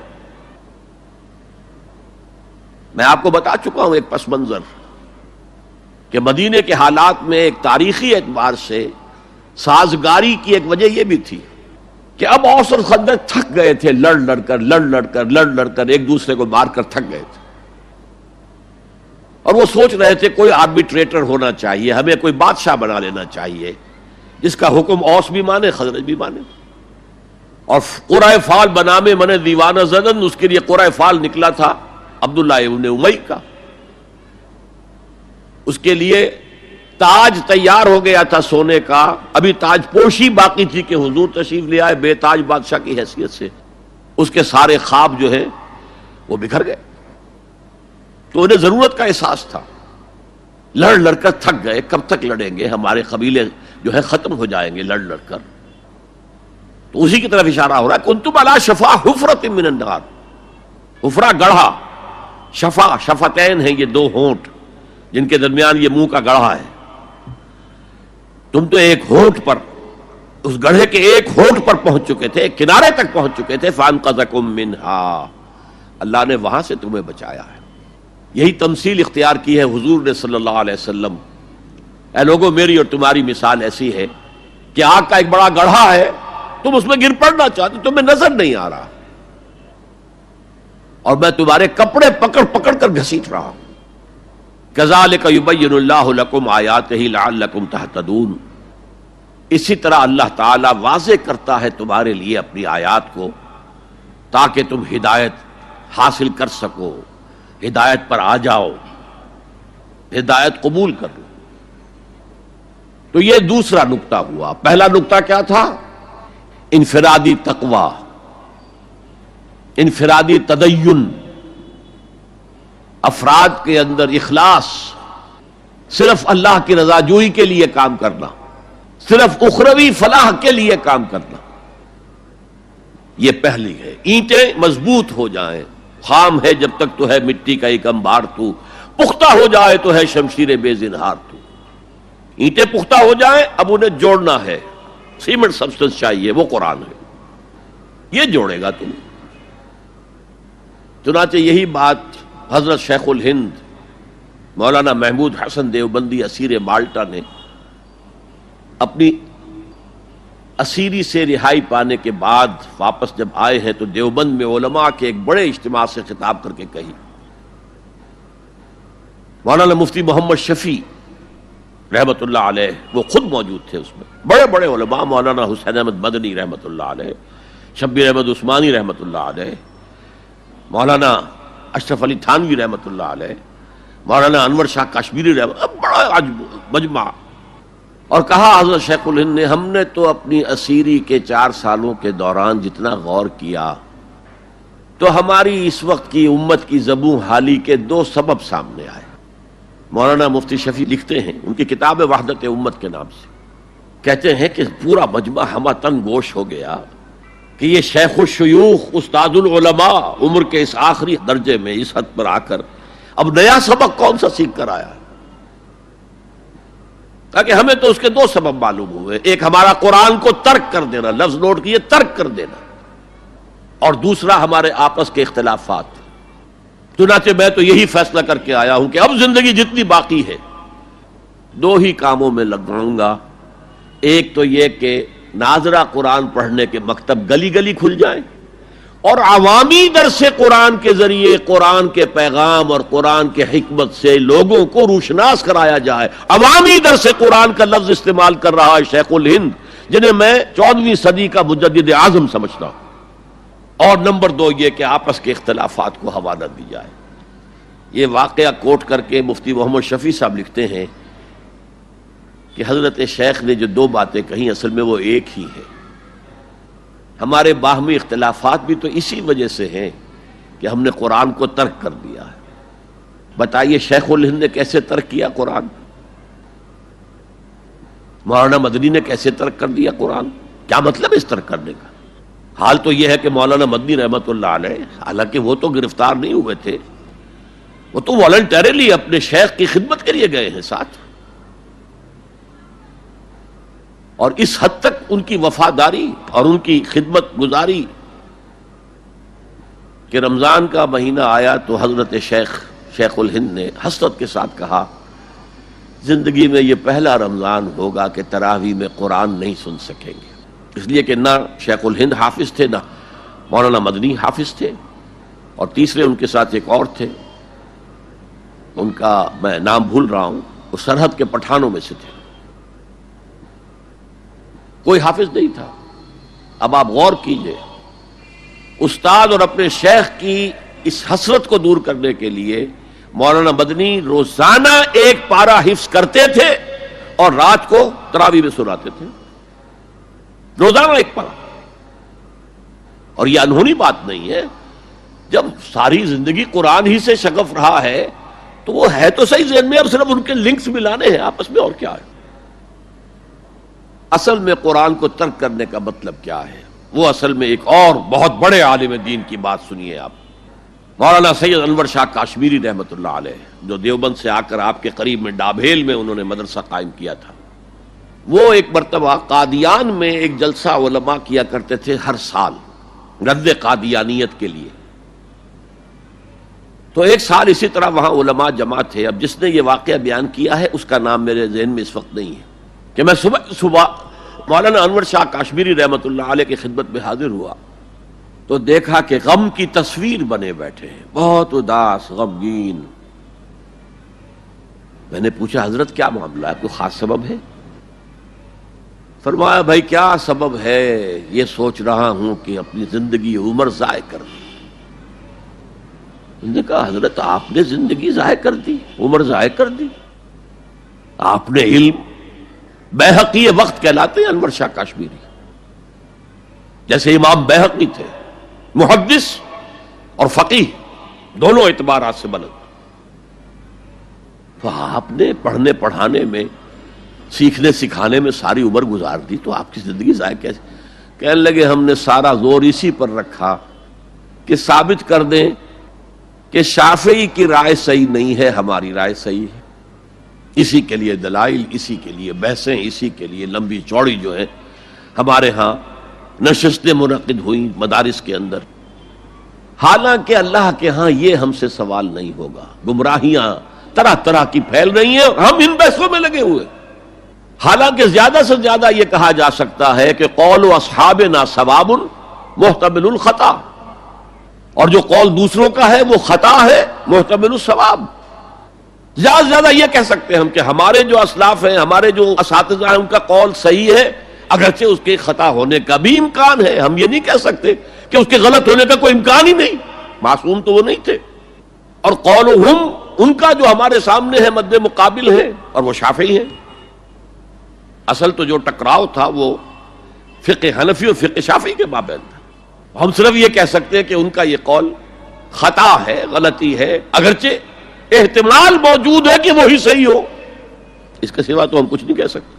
میں آپ کو بتا چکا ہوں ایک پس منظر کہ مدینے کے حالات میں ایک تاریخی اعتبار سے سازگاری کی ایک وجہ یہ بھی تھی کہ اب اوس اور خندق تھک گئے تھے، لڑ لڑ کر ایک دوسرے کو مار کر تھک گئے تھے، اور وہ سوچ رہے تھے کوئی آربیٹریٹر ہونا چاہیے، ہمیں کوئی بادشاہ بنا لینا چاہیے جس کا حکم اوس بھی مانے خزرج بھی مانے. اور قرۂ فال بنامے من دیوانہ زدن، اس کے لیے قرۂ فال نکلا تھا عبداللہ ابن امی کا. اس کے لیے تاج تیار ہو گیا تھا سونے کا، ابھی تاج پوشی باقی تھی کہ حضور تشریف لے آئے بے تاج بادشاہ کی حیثیت سے. اس کے سارے خواب جو ہیں وہ بکھر گئے. تو انہیں ضرورت کا احساس تھا، لڑ کر تھک گئے، کب تک لڑیں گے، ہمارے قبیلے جو ہے ختم ہو جائیں گے لڑ کر. تو اسی کی طرف اشارہ ہو رہا ہے. کنتم علی شفا حفرۃ من النار، حفرہ گڑھا، شفا شفتین ہیں یہ دو ہونٹ جن کے درمیان یہ منہ کا گڑھا ہے. تم تو ایک ہونٹ پر، اس گڑھے کے ایک ہونٹ پر پہنچ چکے تھے، ایک کنارے تک پہنچ چکے تھے. فانقذکم منہا، اللہ نے وہاں سے تمہیں بچایا ہے. یہی تمثیل اختیار کی ہے حضور نے صلی اللہ علیہ وسلم. اے لوگوں، میری اور تمہاری مثال ایسی ہے کہ آگ کا ایک بڑا گڑھا ہے، تم اس میں گر پڑنا چاہتے، تمہیں نظر نہیں آ رہا، اور میں تمہارے کپڑے پکڑ پکڑ کر گھسیٹ رہا ہوں. کذالک یبین اللہ لکم آیاتہ لعلکم تہتدون، اسی طرح اللہ تعالی واضح کرتا ہے تمہارے لیے اپنی آیات کو تاکہ تم ہدایت حاصل کر سکو، ہدایت پر آ جاؤ، ہدایت قبول کر لو. تو یہ دوسرا نقطہ ہوا. پہلا نقطہ کیا تھا؟ انفرادی تقوی، انفرادی تدین، افراد کے اندر اخلاص، صرف اللہ کی رضا جوئی کے لیے کام کرنا، صرف اخروی فلاح کے لیے کام کرنا. یہ پہلی ہے. اینٹیں مضبوط ہو جائیں، خام ہے جب تک تو ہے مٹی کا ایک انبار تو، پختہ ہو جائے تو ہے شمشیر بے زنہار تو. اینٹیں پختہ ہو جائیں، اب انہیں جوڑنا ہے، سیمنٹ سبسٹنس چاہیے، وہ قرآن ہے، یہ جوڑے گا تم. چنانچہ یہی بات حضرت شیخ الہند مولانا محمود حسن دیوبندی اسیر مالٹا نے اپنی اسیری سے رہائی پانے کے بعد واپس جب آئے ہیں تو دیوبند میں علماء کے ایک بڑے اجتماع سے خطاب کر کے کہی. مولانا مفتی محمد شفیع رحمت اللہ علیہ وہ خود موجود تھے اس میں، بڑے بڑے علماء، مولانا حسین احمد مدنی رحمت اللہ علیہ، شبیر احمد عثمانی رحمت اللہ علیہ، مولانا اشرف علی تھانوی رحمت اللہ علیہ، مولانا انور شاہ کشمیری رحمت، بڑا مجمع. اور کہا حضرت شیخ الہند نے، ہم نے تو اپنی اسیری کے 4 سالوں کے دوران جتنا غور کیا تو ہماری اس وقت کی امت کی زبوں حالی کے 2 سبب سامنے آئے. مولانا مفتی شفیع لکھتے ہیں، ان کی کتاب وحدت امت کے نام سے، کہتے ہیں کہ پورا مجمع ہمہ تن گوش ہو گیا کہ یہ شیخ الشیوخ استاد العلماء عمر کے اس آخری درجے میں اس حد پر آ کر اب نیا سبق کون سا سیکھ کر آیا ہے. تاکہ ہمیں تو اس کے 2 سبب معلوم ہوئے، ایک ہمارا قرآن کو ترک کر دینا، لفظ نوٹ کیے، ترک کر دینا، اور دوسرا ہمارے آپس کے اختلافات. چنانچہ میں تو یہی فیصلہ کر کے آیا ہوں کہ اب زندگی جتنی باقی ہے 2 ہی کاموں میں لگاؤں گا. ایک تو یہ کہ ناظرہ قرآن پڑھنے کے مکتب گلی گلی کھل جائیں، اور عوامی درس قرآن کے ذریعے قرآن کے پیغام اور قرآن کے حکمت سے لوگوں کو روشناس کرایا جائے. عوامی درس قرآن کا لفظ استعمال کر رہا ہے شیخ الہند، جنہیں میں 14ویں صدی کا مجدد اعظم سمجھتا ہوں. اور نمبر 2 یہ کہ آپس کے اختلافات کو ہوا نہ دی جائے. یہ واقعہ کوٹ کر کے مفتی محمد شفیع صاحب لکھتے ہیں کہ حضرت شیخ نے جو 2 باتیں کہیں اصل میں وہ ایک ہی ہے. ہمارے باہمی اختلافات بھی تو اسی وجہ سے ہیں کہ ہم نے قرآن کو ترک کر دیا ہے. بتائیے شیخ الہند نے کیسے ترک کیا قرآن؟ مولانا مدنی نے کیسے ترک کر دیا قرآن؟ کیا مطلب اس ترک کرنے کا؟ حال تو یہ ہے کہ مولانا مدنی رحمت اللہ علیہ، حالانکہ وہ تو گرفتار نہیں ہوئے تھے، وہ تو والنٹریلی اپنے شیخ کی خدمت کے لیے گئے ہیں ساتھ، اور اس حد تک ان کی وفاداری اور ان کی خدمت گزاری کہ رمضان کا مہینہ آیا تو حضرت شیخ الہند نے حسرت کے ساتھ کہا زندگی میں یہ پہلا رمضان ہوگا کہ تراویح میں قرآن نہیں سن سکیں گے، اس لیے کہ نہ شیخ الہند حافظ تھے، نہ مولانا مدنی حافظ تھے، اور تیسرے ان کے ساتھ ایک اور تھے، ان کا میں نام بھول رہا ہوں، وہ سرحد کے پٹھانوں میں سے تھے، کوئی حافظ نہیں تھا۔ اب آپ غور کیجئے، استاد اور اپنے شیخ کی اس حسرت کو دور کرنے کے لیے مولانا مدنی روزانہ ایک پارہ حفظ کرتے تھے اور رات کو تراویح میں سناتے تھے، روزانہ ایک پارہ۔ اور یہ انہونی بات نہیں ہے، جب ساری زندگی قرآن ہی سے شغف رہا ہے تو وہ ہے تو صحیح ذہن میں، اب صرف ان کے لنکس ملانے ہیں آپس میں، اور کیا ہے۔ اصل میں قرآن کو ترک کرنے کا مطلب کیا ہے؟ وہ اصل میں ایک اور بہت بڑے عالم دین کی بات سنیے آپ، مولانا سید انور شاہ کاشمیری رحمت اللہ علیہ، جو دیوبند سے آ کر آپ کے قریب میں ڈابھیل میں انہوں نے مدرسہ قائم کیا تھا۔ وہ ایک مرتبہ قادیان میں ایک جلسہ علماء کیا کرتے تھے ہر سال رد قادیانیت کے لیے، تو ایک سال اسی طرح وہاں علماء جمع تھے۔ اب جس نے یہ واقعہ بیان کیا ہے اس کا نام میرے ذہن میں اس وقت نہیں ہے، کہ میں صبح مولانا انور شاہ کاشمیری رحمت اللہ علیہ کی خدمت میں حاضر ہوا تو دیکھا کہ غم کی تصویر بنے بیٹھے ہیں، بہت اداس، غمگین۔ میں نے پوچھا حضرت کیا معاملہ ہے، کوئی خاص سبب ہے؟ فرمایا بھائی کیا سبب ہے، یہ سوچ رہا ہوں کہ اپنی زندگی عمر ضائع کر دی۔ میں نے کہا حضرت آپ نے زندگی ضائع کر دی، عمر ضائع کر دی؟ آپ نے علم، بیہقی وقت کہلاتے ہیں انور شاہ کاشمیری، جیسے امام بیہقی تھے، محدث اور فقیہ دونوں اعتبارات سے بلند، تو آپ نے پڑھنے پڑھانے میں، سیکھنے سکھانے میں ساری عمر گزار دی، تو آپ کی زندگی ضائع کیسے؟ کہنے لگے ہم نے سارا زور اسی پر رکھا کہ ثابت کر دیں کہ شافعی کی رائے صحیح نہیں ہے، ہماری رائے صحیح ہے۔ اسی کے لیے دلائل، اسی کے لیے بحثیں، اسی کے لیے لمبی چوڑی جو ہے ہمارے ہاں نشستیں منعقد ہوئیں مدارس کے اندر، حالانکہ اللہ کے ہاں یہ ہم سے سوال نہیں ہوگا۔ گمراہیاں طرح طرح کی پھیل رہی ہیں اور ہم ان بحثوں میں لگے ہوئے، حالانکہ زیادہ سے زیادہ یہ کہا جا سکتا ہے کہ قول اصحابنا ثواب محتمل الخطا، اور جو قول دوسروں کا ہے وہ خطا ہے محتمل الثواب۔ زیادہ سے زیادہ یہ کہہ سکتے ہیں ہم کہ ہمارے جو اسلاف ہیں، ہمارے جو اساتذہ ہیں، ان کا قول صحیح ہے، اگرچہ اس کے خطا ہونے کا بھی امکان ہے۔ ہم یہ نہیں کہہ سکتے کہ اس کے غلط ہونے کا کوئی امکان ہی نہیں، معصوم تو وہ نہیں تھے۔ اور قولہم، ان کا جو ہمارے سامنے ہے مد مقابل ہے، اور وہ شافعی ہیں۔ اصل تو جو ٹکراؤ تھا وہ فقہ حنفی اور فقہ شافعی کے مابین تھا۔ ہم صرف یہ کہہ سکتے ہیں کہ ان کا یہ قول خطا ہے، غلطی ہے، اگرچہ احتمال موجود ہے کہ وہی صحیح ہو، اس کے سوا تو ہم کچھ نہیں کہہ سکتے۔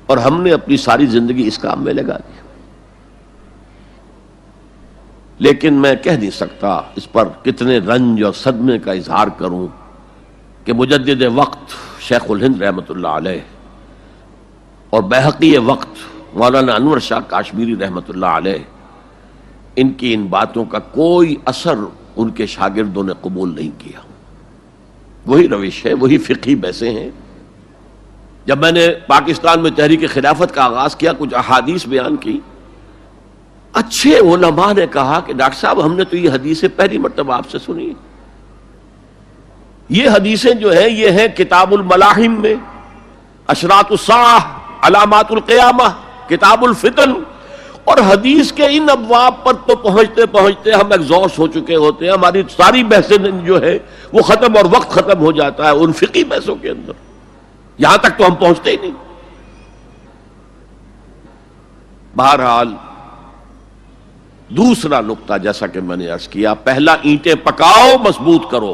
اور ہم نے اپنی ساری زندگی اس کام میں لگا دی، لیکن میں کہہ نہیں سکتا اس پر کتنے رنج اور صدمے کا اظہار کروں کہ مجدد وقت شیخ الہند رحمت اللہ علیہ اور بیہقی وقت مولانا انور شاہ کاشمیری رحمت اللہ علیہ، ان کی ان باتوں کا کوئی اثر ان کے شاگردوں نے قبول نہیں کیا۔ وہی روش ہے، وہی فقہی بحثیں ہیں۔ جب میں نے پاکستان میں تحریک خلافت کا آغاز کیا، کچھ احادیث بیان کی، اچھے علماء نے کہا کہ ڈاکٹر صاحب ہم نے تو یہ حدیثیں پہلی مرتبہ آپ سے سنی، یہ حدیثیں جو ہیں یہ ہیں کتاب الملاحم میں، اشراط الساعہ، علامات القیامہ، کتاب الفتن، اور حدیث کے ان ابواب پر تو پہنچتے پہنچتے ہم ایگزاسٹ ہو چکے ہوتے ہیں، ہماری ساری بحثیں جو ہے وہ ختم، اور وقت ختم ہو جاتا ہے ان فقہی بحثوں کے اندر، یہاں تک تو ہم پہنچتے ہی نہیں۔ بہرحال دوسرا نقطہ جیسا کہ میں نے عرض کیا، پہلا اینٹیں پکاؤ، مضبوط کرو،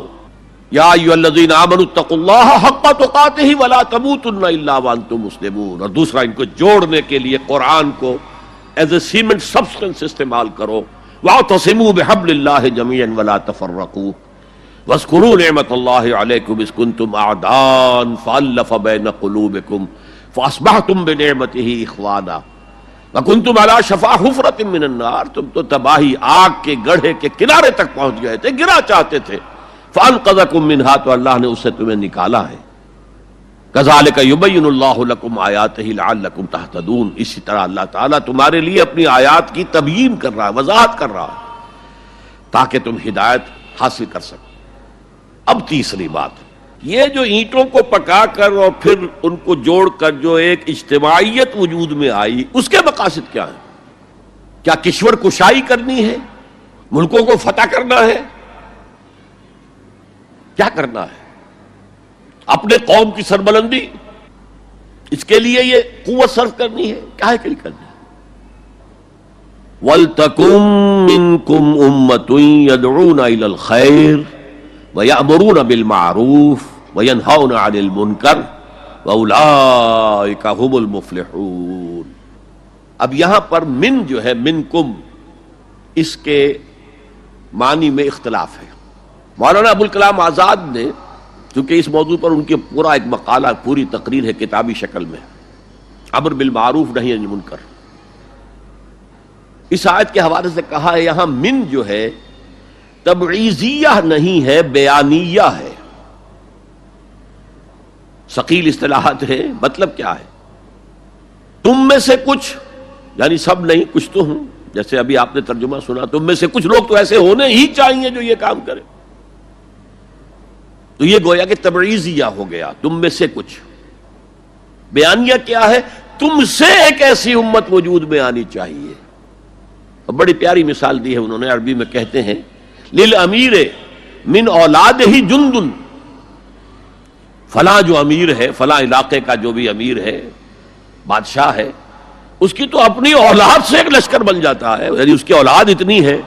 یا ایھا الذین آمنوا اتقوا اللہ حق تقاتہ ولا تموتن الا وانتم مسلمون، اور دوسرا ان کو جوڑنے کے لیے قرآن کو ایز اے سیمنٹ سبسٹنس استعمال کرو، واعتصموا بحبل اللہ جميعا ولا تفرقوا واذکروا نعمت اللہ علیکم اذ کنتم اعداء فالف بین قلوبکم فاصبحتم بنعمتہ اخوانا وکنتم علی شفا حفرۃ من النار، تم تو تباہی آگ کے گڑھے کے کنارے تک پہنچ گئے تھے، گرا چاہتے تھے، فانقذکم منہا، تو اللہ نے اس سے تمہیں نکالا ہے۔ کذالک یبین اللہ لکم آیاتہ لعلکم تہتدون، اسی طرح اللہ تعالیٰ تمہارے لیے اپنی آیات کی تبیین کر رہا ہے، وضاحت کر رہا ہے تاکہ تم ہدایت حاصل کر سکو۔ اب تیسری بات، یہ جو اینٹوں کو پکا کر اور پھر ان کو جوڑ کر جو ایک اجتماعیت وجود میں آئی، اس کے مقاصد کیا ہیں؟ کیا کشور کشائی کرنی ہے؟ ملکوں کو فتح کرنا ہے؟ کیا کرنا ہے؟ اپنے قوم کی سربلندی، اس کے لیے یہ قوت صرف کرنی ہے؟ کیا ہے کہ کرنی ہے؟ وَلْتَكُن مِّنكُمْ أُمَّةٌ يَدْعُونَ إِلَى الْخَيْرِ وَيَأْمُرُونَ بِالْمَعْرُوفِ وَيَنْهَوْنَ عَنِ الْمُنكَرِ وَأُولَٰئِكَ هُمُ الْمُفْلِحُونَ۔ اب یہاں پر من جو ہے، منکم، اس کے معنی میں اختلاف ہے۔ مولانا ابوالکلام آزاد نے، چونکہ اس موضوع پر ان کے پورا ایک مقالہ، پوری تقریر ہے کتابی شکل میں، امر بالمعروف نہی عن المنکر، اس آیت کے حوالے سے کہا ہے یہاں من جو ہے تبعیضیہ نہیں ہے، بیانیہ ہے۔ ثقیل اصطلاحات ہے، مطلب کیا ہے؟ تم میں سے کچھ، یعنی سب نہیں، کچھ تو ہوں، جیسے ابھی آپ نے ترجمہ سنا، تم میں سے کچھ لوگ تو ایسے ہونے ہی چاہیے جو یہ کام کرے، تو یہ گویا کہ تبعیضیہ ہو گیا، تم میں سے کچھ۔ بیانیہ کیا ہے؟ تم سے ایک ایسی امت وجود میں آنی چاہیے۔ اور بڑی پیاری مثال دی ہے انہوں نے، عربی میں کہتے ہیں للامیر من اولاد ہی جندن، فلاں جو امیر ہے، فلاں علاقے کا جو بھی امیر ہے، بادشاہ ہے، اس کی تو اپنی اولاد سے ایک لشکر بن جاتا ہے، یعنی اس کی اولاد اتنی ہے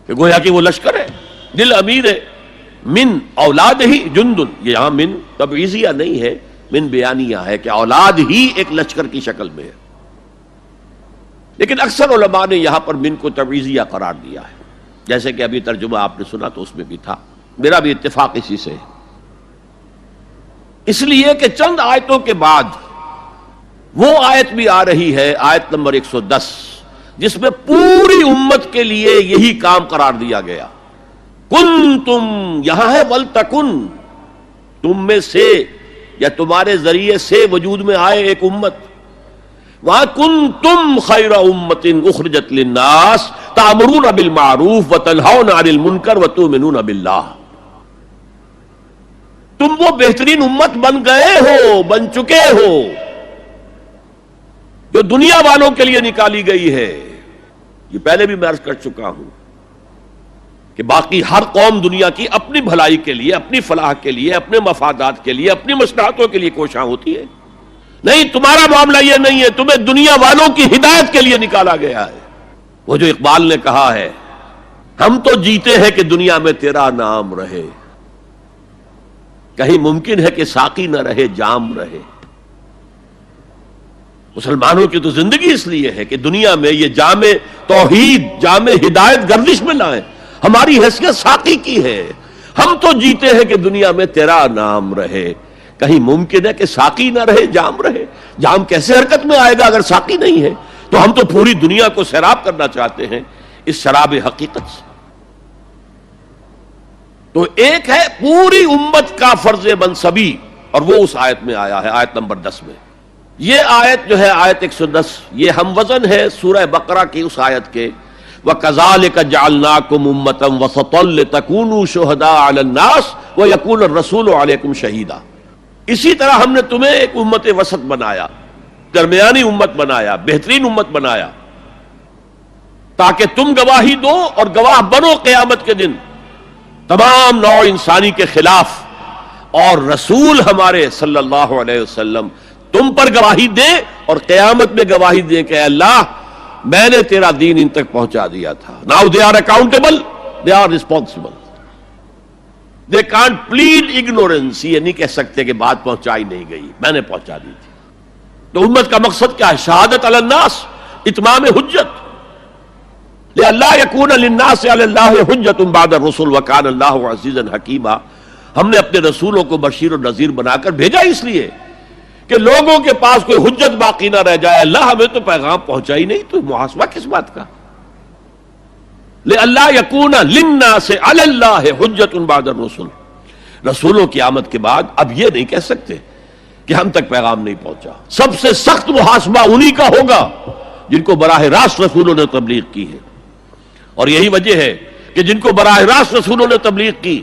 کہ گویا کہ وہ لشکر ہے۔ للامیر من اولاد ہی جندن، یہ یہاں من تبعیضیہ نہیں ہے، من بیانیہ ہے کہ اولاد ہی ایک لشکر کی شکل میں ہے۔ لیکن اکثر علماء نے یہاں پر من کو تبعیضیہ قرار دیا ہے، جیسے کہ ابھی ترجمہ آپ نے سنا تو اس میں بھی تھا، میرا بھی اتفاق اسی سے ہے، اس لیے کہ چند آیتوں کے بعد وہ آیت بھی آ رہی ہے، آیت نمبر 110، جس میں پوری امت کے لیے یہی کام قرار دیا گیا۔ کنتم، یہاں ہے ولتکن، تم میں سے یا تمہارے ذریعے سے وجود میں آئے ایک امت، وہاں کنتم خیر امت اخرجت للناس تأمرون بالمعروف وتنہون عن المنکر وتؤمنون باللہ، تم وہ بہترین امت بن گئے ہو، بن چکے ہو جو دنیا والوں کے لیے نکالی گئی ہے۔ یہ پہلے بھی میں عرض کر چکا ہوں کہ باقی ہر قوم دنیا کی اپنی بھلائی کے لیے، اپنی فلاح کے لیے، اپنے مفادات کے لیے، اپنی مصلحتوں کے لیے کوشاں ہوتی ہے، نہیں تمہارا معاملہ یہ نہیں ہے، تمہیں دنیا والوں کی ہدایت کے لیے نکالا گیا ہے۔ وہ جو اقبال نے کہا ہے، ہم تو جیتے ہیں کہ دنیا میں تیرا نام رہے، کہیں ممکن ہے کہ ساقی نہ رہے جام رہے۔ مسلمانوں کی تو زندگی اس لیے ہے کہ دنیا میں یہ جام توحید، جام ہدایت گردش میں لائیں، ہماری حیثیت ساقی کی ہے، ہم تو جیتے ہیں کہ دنیا میں تیرا نام رہے، کہیں ممکن ہے کہ ساقی نہ رہے جام رہے۔ جام کیسے حرکت میں آئے گا اگر ساقی نہیں ہے؟ تو ہم تو پوری دنیا کو سیراب کرنا چاہتے ہیں اس شراب حقیقت سے۔ تو ایک ہے پوری امت کا فرض منصبی، اور وہ اس آیت میں آیا ہے، آیت نمبر 10 میں۔ یہ آیت جو ہے آیت 110، یہ ہم وزن ہے سورہ بقرہ کی اس آیت کے، وَكَذَلِكَ جَعَلْنَاكُمْ أُمَّةً وَسَطًا لِتَكُونُوا شُهَدَاءَ عَلَى النَّاسِ وَيَكُونَ الرَّسُولُ عَلَيْكُمْ شَهِيدًا۔ اسی طرح ہم نے تمہیں ایک امت وسط بنایا، درمیانی امت بنایا، بہترین امت بنایا، تاکہ تم گواہی دو اور گواہ بنو قیامت کے دن تمام نوع انسانی کے خلاف، اور رسول ہمارے صلی اللہ علیہ وسلم تم پر گواہی دے اور قیامت میں گواہی دے کہ اے اللہ میں نے تیرا دین ان تک پہنچا دیا تھا۔ Now they are accountable, they are responsible۔ They can't plead ignorance. یہ نہیں کہہ سکتے کہ بات پہنچائی نہیں گئی، میں نے پہنچا دی تھی. تو امت کا مقصد کیا ہے؟ شہادت علی الناس، اتمام حجت. لئلا یکون للناس علی اللہ حجت بعد الرسل وکان اللہ عزیزا حکیما. ہم نے اپنے رسولوں کو بشیر و نذیر بنا کر بھیجا اس لیے کہ لوگوں کے پاس کوئی حجت باقی نہ رہ جائے. اللہ ہمیں تو پیغام پہنچا ہی نہیں، تو محاسبہ کس بات کا؟ لئلا یکون للناس علی اللہ حجت بعد الرسل. رسولوں کی آمد کے بعد اب یہ نہیں کہہ سکتے کہ ہم تک پیغام نہیں پہنچا. سب سے سخت محاسبہ انہی کا ہوگا جن کو براہ راست رسولوں نے تبلیغ کی ہے. اور یہی وجہ ہے کہ جن کو براہ راست رسولوں نے تبلیغ کی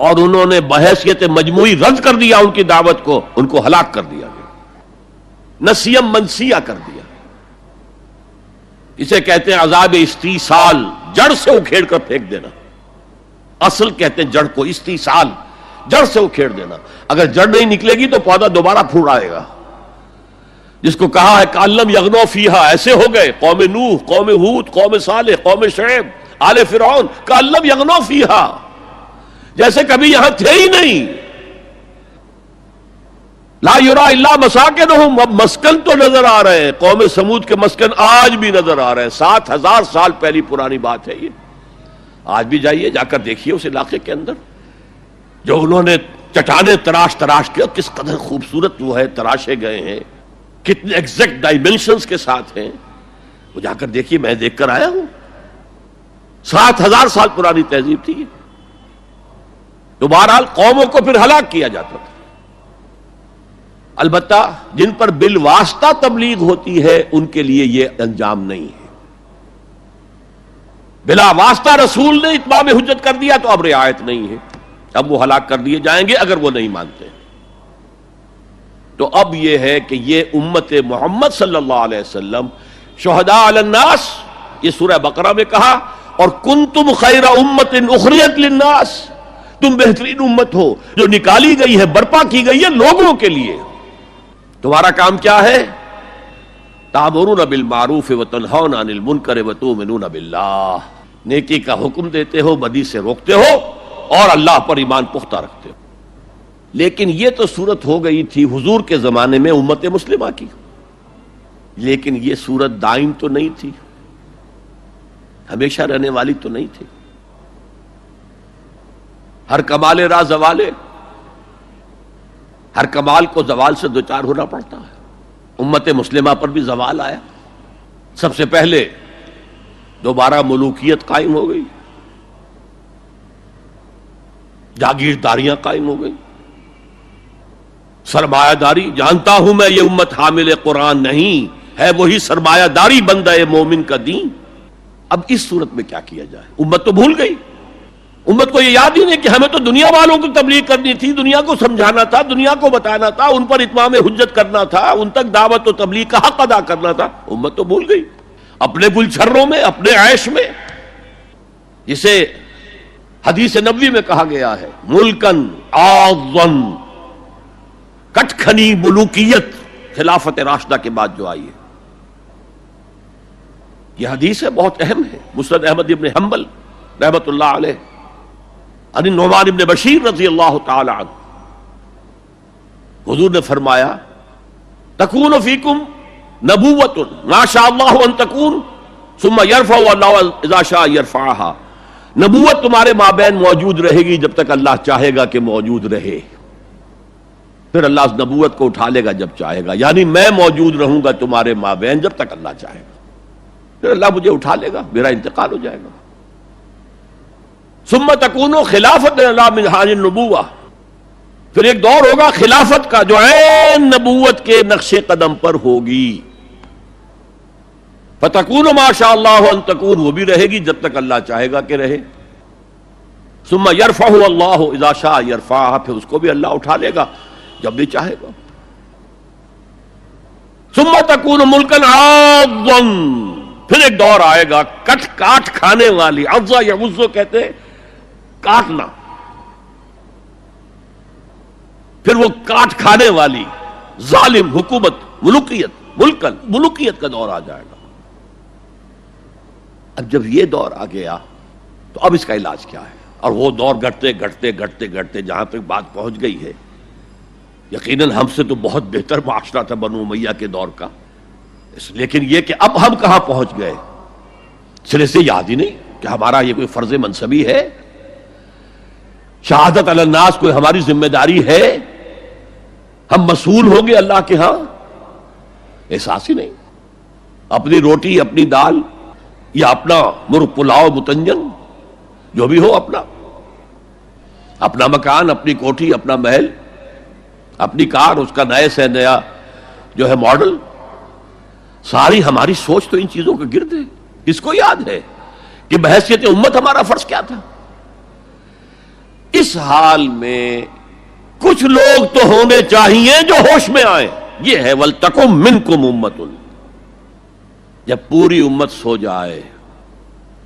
اور انہوں نے بحیثیت مجموعی رد کر دیا ان کی دعوت کو، ان کو ہلاک کر دیا گیا، نسیم منسیہ کر دیا. اسے کہتے ہیں عذاب استیصال، جڑ سے اکھیڑ کر پھینک دینا. اصل کہتے ہیں جڑ کو، استیصال جڑ سے اکھیڑ دینا. اگر جڑ نہیں نکلے گی تو پودا دوبارہ پھوٹ آئے گا. جس کو کہا ہے کالم یغنو فیہا، ایسے ہو گئے قوم نوح، قوم ہود، قوم صالح، قوم شعیب، آل فرعون، کالم یغنو فیہا، جیسے کبھی یہاں تھے ہی نہیں. لا یرا الا مساکنہم، اب مسکن تو نظر آ رہے ہیں. قوم سمود کے مسکن آج بھی نظر آ رہے ہیں. 7000 سال پہلی پرانی بات ہے یہ. آج بھی جائیے، جا کر دیکھیے اس علاقے کے اندر جو انہوں نے چٹانیں تراش کے، کس قدر خوبصورت وہ ہے، تراشے گئے ہیں، کتنے ایگزیکٹ ڈائمینشنز کے ساتھ ہیں. وہ جا کر دیکھیے، میں دیکھ کر آیا ہوں. 7000 سال پرانی تہذیب تھی. تو بہرحال قوموں کو پھر ہلاک کیا جاتا تھا. البتہ جن پر بالواسطہ تبلیغ ہوتی ہے ان کے لیے یہ انجام نہیں ہے. بلا واسطہ رسول نے اتمام حجت کر دیا تو اب رعایت نہیں ہے، اب وہ ہلاک کر دیے جائیں گے اگر وہ نہیں مانتے. تو اب یہ ہے کہ یہ امت محمد صلی اللہ علیہ وسلم شہداء علی الناس، یہ سورہ بقرہ میں کہا، اور کنتم خیر امت اخرجت للناس، تم بہترین امت ہو جو نکالی گئی ہے، برپا کی گئی ہے لوگوں کے لیے. تمہارا کام کیا ہے؟ تأمرون بالمعروف وتنہون عن المنکر وتؤمنون باللہ، نیکی کا حکم دیتے ہو، بدی سے روکتے ہو، اور اللہ پر ایمان پختہ رکھتے ہو. لیکن یہ تو صورت ہو گئی تھی حضور کے زمانے میں امت مسلمہ کی، لیکن یہ صورت دائم تو نہیں تھی، ہمیشہ رہنے والی تو نہیں تھی. ہر کمال راہ زوالے، ہر کمال کو زوال سے دوچار ہونا پڑتا ہے. امت مسلمہ پر بھی زوال آیا. سب سے پہلے دوبارہ ملوکیت قائم ہو گئی، جاگیرداریاں قائم ہو گئی، سرمایہ داری. جانتا ہوں میں یہ امت حامل قرآن نہیں ہے، وہی سرمایہ داری بندہ مومن کا دین. اب اس صورت میں کیا کیا جائے؟ امت تو بھول گئی. امت کو یہ یاد ہی نہیں کہ ہمیں تو دنیا والوں کو تبلیغ کرنی تھی، دنیا کو سمجھانا تھا، دنیا کو بتانا تھا، ان پر اتمام حجت کرنا تھا، ان تک دعوت و تبلیغ کا حق ادا کرنا تھا. امت تو بھول گئی اپنے گلچھروں میں، اپنے عیش میں، جسے حدیث نبوی میں کہا گیا ہے ملکن اعظم، کٹکھنی ملوکیت خلافت راشدہ کے بعد جو آئی ہے. یہ حدیث ہے، بہت اہم ہے. مسند احمد ابن حنبل رحمت اللہ علیہ عن النعمان ابن بشیر رضی اللہ تعالی عنہ، حضور نے فرمایا تکون فیکم نبوۃ ما شاء اللہ ان تکون ثم یرفع اللہ اذا شاء یرفعها. نبوت تمہارے مابین موجود رہے گی جب تک اللہ چاہے گا کہ موجود رہے، پھر اللہ اس نبوت کو اٹھا لے گا جب چاہے گا. یعنی میں موجود رہوں گا تمہارے مابین جب تک اللہ چاہے گا، پھر اللہ مجھے اٹھا لے گا، میرا انتقال ہو جائے گا. ثم تکون خلافت اللہ من حاج النبوہ، پھر ایک دور ہوگا خلافت کا جو عین نبوت کے نقش قدم پر ہوگی. فتکون ما شاء اللہ ان تکون، وہ بھی رہے گی جب تک اللہ چاہے گا کہ رہے. ثم یرفع اللہ اذا شاء یرفعها، پھر اس کو بھی اللہ اٹھا لے گا جب بھی چاہے گا. ثم تکون ملکا عاضا، پھر ایک دور آئے گا کٹ کاٹ کھانے والی. عضا یعض کہتے ہیں کاٹنا، پھر وہ کاٹ کھانے والی ظالم حکومت، ملوکیت، ملکن ملوکیت کا دور آ جائے گا. اب جب یہ دور آ گیا تو اب اس کا علاج کیا ہے؟ اور وہ دور گھٹتے گھٹتے گھٹتے گھٹتے جہاں تک بات پہنچ گئی ہے، یقیناً ہم سے تو بہت بہتر معاشرہ تھا بنو امیہ کے دور کا، لیکن یہ کہ اب ہم کہاں پہنچ گئے، سرے سے یاد ہی نہیں کہ ہمارا یہ کوئی فرض منصبی ہے، شہادت علی الناس کوئی ہماری ذمہ داری ہے، ہم مسئول ہوں گے اللہ کے ہاں، احساس ہی نہیں۔ اپنی روٹی، اپنی دال یا اپنا مرغ پلاؤ متنجن جو بھی ہو، اپنا مکان، اپنی کوٹھی، اپنا محل، اپنی کار، اس کا نئے سے نیا جو ہے ماڈل، ساری ہماری سوچ تو ان چیزوں کے گرد ہے۔ کس کو یاد ہے کہ بحیثیت امت ہمارا فرض کیا تھا؟ اس حال میں کچھ لوگ تو ہونے چاہیے جو ہوش میں آئیں، یہ ہے وَلْتَكُمْ مِنْكُمْ أُمَّةٌ۔ جب پوری امت سو جائے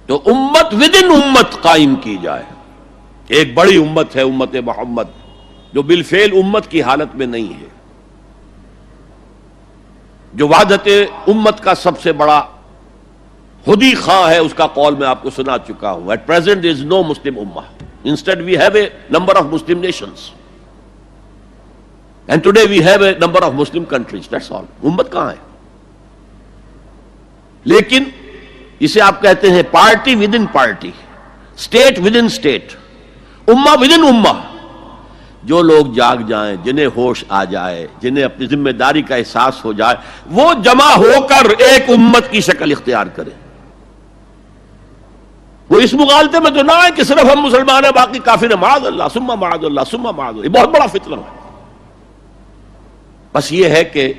تو امت ودن امت قائم کی جائے۔ ایک بڑی امت ہے امت محمد، جو بالفعل امت کی حالت میں نہیں ہے، جو وحدت امت کا سب سے بڑا خودی خواہ ہے، اس کا قول میں آپ کو سنا چکا ہوں۔ At present there is no Muslim ummah. Instead we have a number of Muslim nations. And today we have a number of Muslim countries. That's all. امت کہاں ہے؟ لیکن اسے آپ کہتے ہیں party with in party, state with in state, امہ with in امہ۔ جو لوگ جاگ جائیں، جنہیں ہوش آ جائے، جنہیں اپنی ذمہ داری کا احساس ہو جائے، وہ جمع ہو کر ایک امت کی شکل اختیار کریں۔ وہ اس مغالطے میں تو نہ ہے کہ صرف ہم مسلمان ہیں باقی کافر ہیں، معاذ اللہ ثم معاذ اللہ ثم معاذ اللہ، یہ بہت بڑا فتنہ ہے۔ بس یہ ہے کہ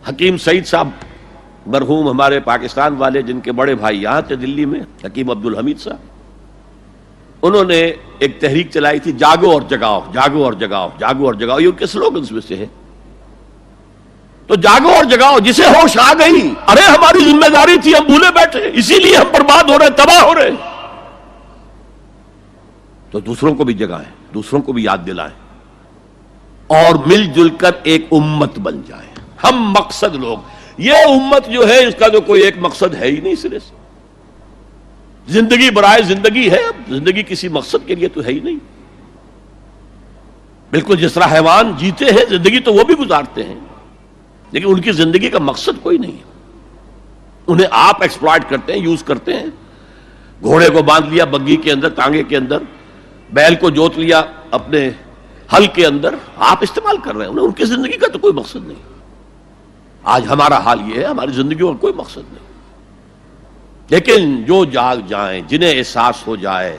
حکیم سعید صاحب مرحوم ہمارے پاکستان والے، جن کے بڑے بھائی یہاں تھے دلی میں، حکیم عبدالحمید صاحب، انہوں نے ایک تحریک چلائی تھی، جاگو اور جگاؤ، جاگو اور جگاؤ، جاگو اور جگاؤ، یہ ان کے سلوگنز میں سے ہے۔ تو جاگو اور جگاؤ، جسے ہوش آ گئی، ارے ہماری ذمہ داری تھی، ہم بھولے بیٹھے، اسی لیے ہم برباد ہو رہے، تباہ ہو رہے، تو دوسروں کو بھی جگائیں، دوسروں کو بھی یاد دلائیں، اور مل جل کر ایک امت بن جائیں۔ ہم مقصد لوگ، یہ امت جو ہے اس کا جو کوئی ایک مقصد ہے ہی نہیں سرے سے، زندگی برائے زندگی ہے، اب زندگی کسی مقصد کے لیے تو ہے ہی نہیں۔ بالکل جس طرح حیوان جیتے ہیں، زندگی تو وہ بھی گزارتے ہیں، لیکن ان کی زندگی کا مقصد کوئی نہیں ہے، انہیں آپ ایکسپلائٹ کرتے ہیں، یوز کرتے ہیں۔ گھوڑے کو باندھ لیا بگی کے اندر، ٹانگے کے اندر، بیل کو جوت لیا اپنے حل کے اندر، آپ استعمال کر رہے ہیں انہیں، ان کی زندگی کا تو کوئی مقصد نہیں۔ آج ہمارا حال یہ ہے، ہماری زندگیوں کا کوئی مقصد نہیں۔ لیکن جو جاگ جائیں، جنہیں احساس ہو جائے،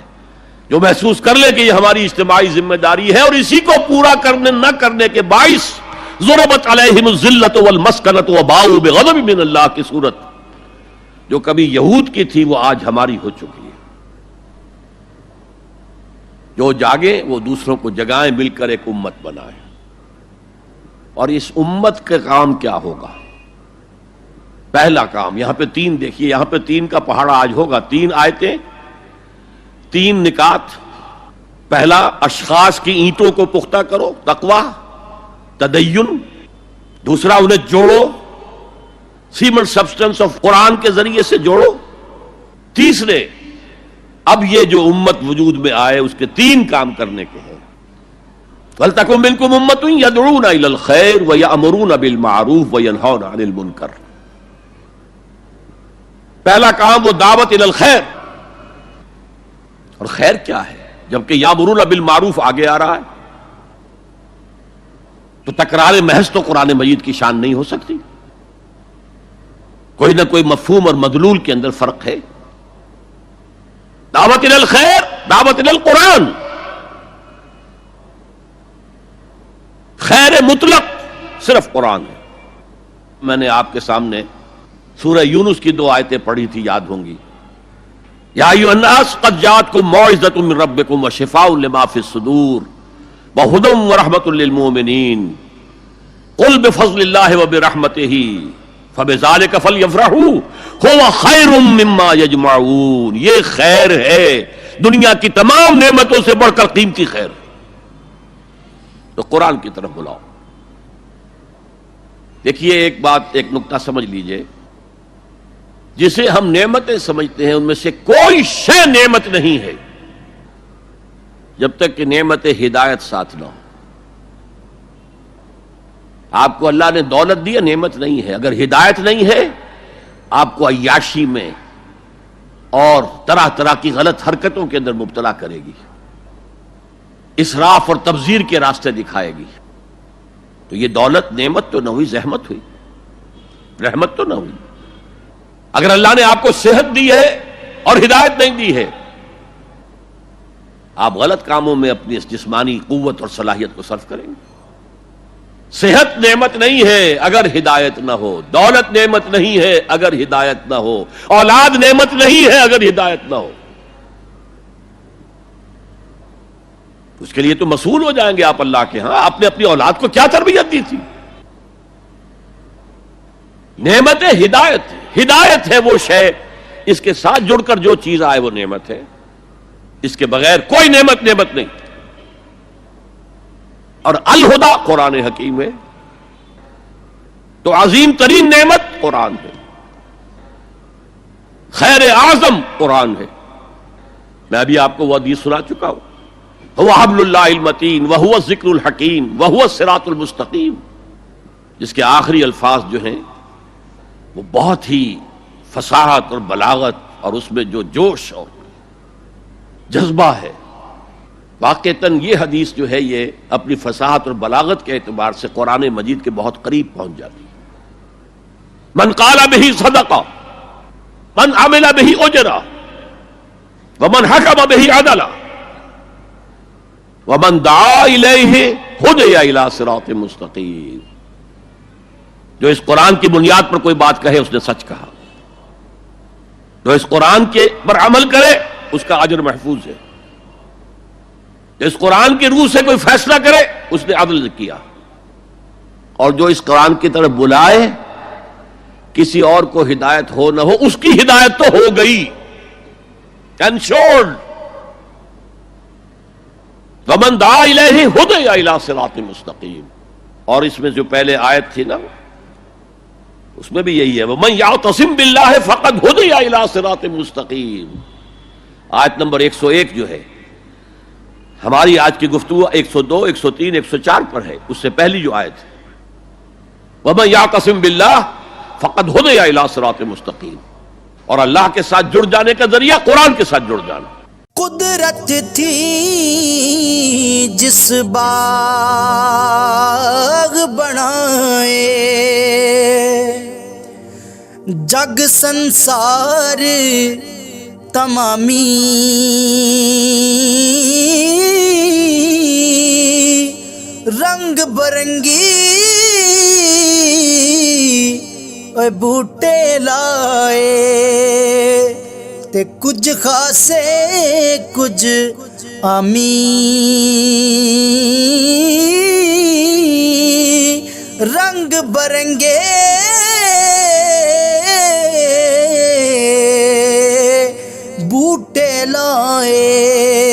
جو محسوس کر لے کہ یہ ہماری اجتماعی ذمہ داری ہے، اور اسی کو پورا کرنے نہ کرنے کے باعث ضربت علیہم الذلۃ والمسکنۃ وباؤوا بغضب من اللہ کی صورت جو کبھی یہود کی تھی، وہ آج ہماری ہو چکی ہے۔ جو جاگے وہ دوسروں کو جگائیں، مل کر ایک امت بنائیں۔ اور اس امت کا کام کیا ہوگا؟ پہلا کام، یہاں پہ 3 دیکھیے، یہاں پہ 3 کا پہاڑا آج ہوگا، 3 آیتیں، 3 نکات۔ پہلا، اشخاص کی اینٹوں کو پختہ کرو، تقوی، تدین۔ دوسرا، انہیں جوڑو، سیمنٹ سبسٹنس آف قرآن کے ذریعے سے جوڑو۔ تیسرے، اب یہ جو امت وجود میں آئے اس کے 3 کام کرنے کے ہیں۔ وَلْتَكُن مِّنكُمْ أُمَّةٌ يَدْعُونَ إِلَى الْخَيْرِ وَيَأْمُرُونَ بِالْمَعْرُوفِ وَيَنْهَوْنَ عَنِ الْمُنكَرِ۔ پہلا کام وہ دعوت الی الخیر، اور خیر کیا ہے جبکہ یامرون بالمعروف آگے آ رہا ہے؟ تو تکرار محض تو قرآن مجید کی شان نہیں ہو سکتی، کوئی نہ کوئی مفہوم اور مدلول کے اندر فرق ہے۔ دعوت الی الخیر، دعوت الی القرآن، خیر مطلق صرف قرآن ہے۔ میں نے آپ کے سامنے سورہ یونس کی 2 آیتیں پڑھی تھی، یاد ہوں گی۔ یا ایھا الناس قد جاءتکم موعظۃ من ربکم وشفاء لما فی الصدور وہدی ورحمۃ للمؤمنین قل بفضل اللہ وبرحمتہ فبذلک فلیفرحوا ھو خیر مما یجمعون۔ یہ خیر ہے، دنیا کی تمام نعمتوں سے بڑھ کر قیمتی خیر۔ تو قرآن کی طرف بلاؤ۔ دیکھیے ایک بات، ایک نقطہ سمجھ لیجئے، جسے ہم نعمتیں سمجھتے ہیں ان میں سے کوئی شے نعمت نہیں ہے جب تک کہ نعمت ہدایت ساتھ نہ ہو. آپ کو اللہ نے دولت دی، نعمت نہیں ہے. اگر ہدایت نہیں ہے آپ کو عیاشی میں اور طرح طرح کی غلط حرکتوں کے اندر مبتلا کرے گی، اسراف اور تبذیر کے راستے دکھائے گی. تو یہ دولت نعمت تو نہ ہوئی، زحمت ہوئی، رحمت تو نہ ہوئی. اگر اللہ نے آپ کو صحت دی ہے اور ہدایت نہیں دی ہے، آپ غلط کاموں میں اپنی اس جسمانی قوت اور صلاحیت کو صرف کریں گے. صحت نعمت نہیں ہے اگر ہدایت نہ ہو، دولت نعمت نہیں ہے اگر ہدایت نہ ہو، اولاد نعمت نہیں ہے اگر ہدایت نہ ہو. اس کے لیے تو مسئول ہو جائیں گے آپ اللہ کے ہاں. آپ نے اپنی اولاد کو کیا تربیت دی تھی؟ نعمت ہدایت. ہدایت ہے وہ شے، اس کے ساتھ جڑ کر جو چیز آئے وہ نعمت ہے. اس کے بغیر کوئی نعمت نہیں. اور الہدا قرآن حکیم ہے. تو عظیم ترین نعمت قرآن ہے، خیر اعظم قرآن ہے. میں ابھی آپ کو وہ حدیث سنا چکا ہوں، هو حبل اللہ المتین وهو الذکر الحکیم وهو الصراط المستقیم، جس کے آخری الفاظ جو ہیں وہ بہت ہی فصاحت اور بلاغت اور اس میں جو جوش اور جذبہ ہے. واقعتاً یہ حدیث جو ہے یہ اپنی فصاحت اور بلاغت کے اعتبار سے قرآن مجید کے بہت قریب پہنچ جاتی ہے. من قال به صدقہ، من عمل به اجرا، ومن حکم به عدلا، ومن دعا الیہ ہدی الی صراط مستقیم. جو اس قرآن کی بنیاد پر کوئی بات کہے اس نے سچ کہا، جو اس قرآن کے پر عمل کرے اس کا اجر محفوظ ہے، جو اس قرآن کی روح سے کوئی فیصلہ کرے اس نے عدل کیا، اور جو اس قرآن کی طرف بلائے کسی اور کو ہدایت ہو نہ ہو اس کی ہدایت تو ہو گئی، انشورڈ. ومن دعا الیہ ہدی الی صراط مستقیم. اور اس میں جو پہلے آیت تھی نا اس میں بھی یہی ہے، ومن یعتصم باللہ فقد ہدی الی صراط مستقیم. آیت نمبر 101 جو ہے، ہماری آج کی گفتگو 102 103 104 پر ہے. اس سے پہلی جو آیت ہے وَمَن يَعْتَصِم بِاللَّهِ فَقَدْ هُدِيَ إِلَىٰ صِرَاطٍ مُسْتَقِيمٍ. اور اللہ کے ساتھ جڑ جانے کا ذریعہ قرآن کے ساتھ جڑ جانا. قدرت تھی جس باغ بنائے، جگ سنسار تمامی، رنگ برنگی اے بوٹے لائے، تے کچھ خاصے کچھ عامی، رنگ برنگے بوٹے لائے.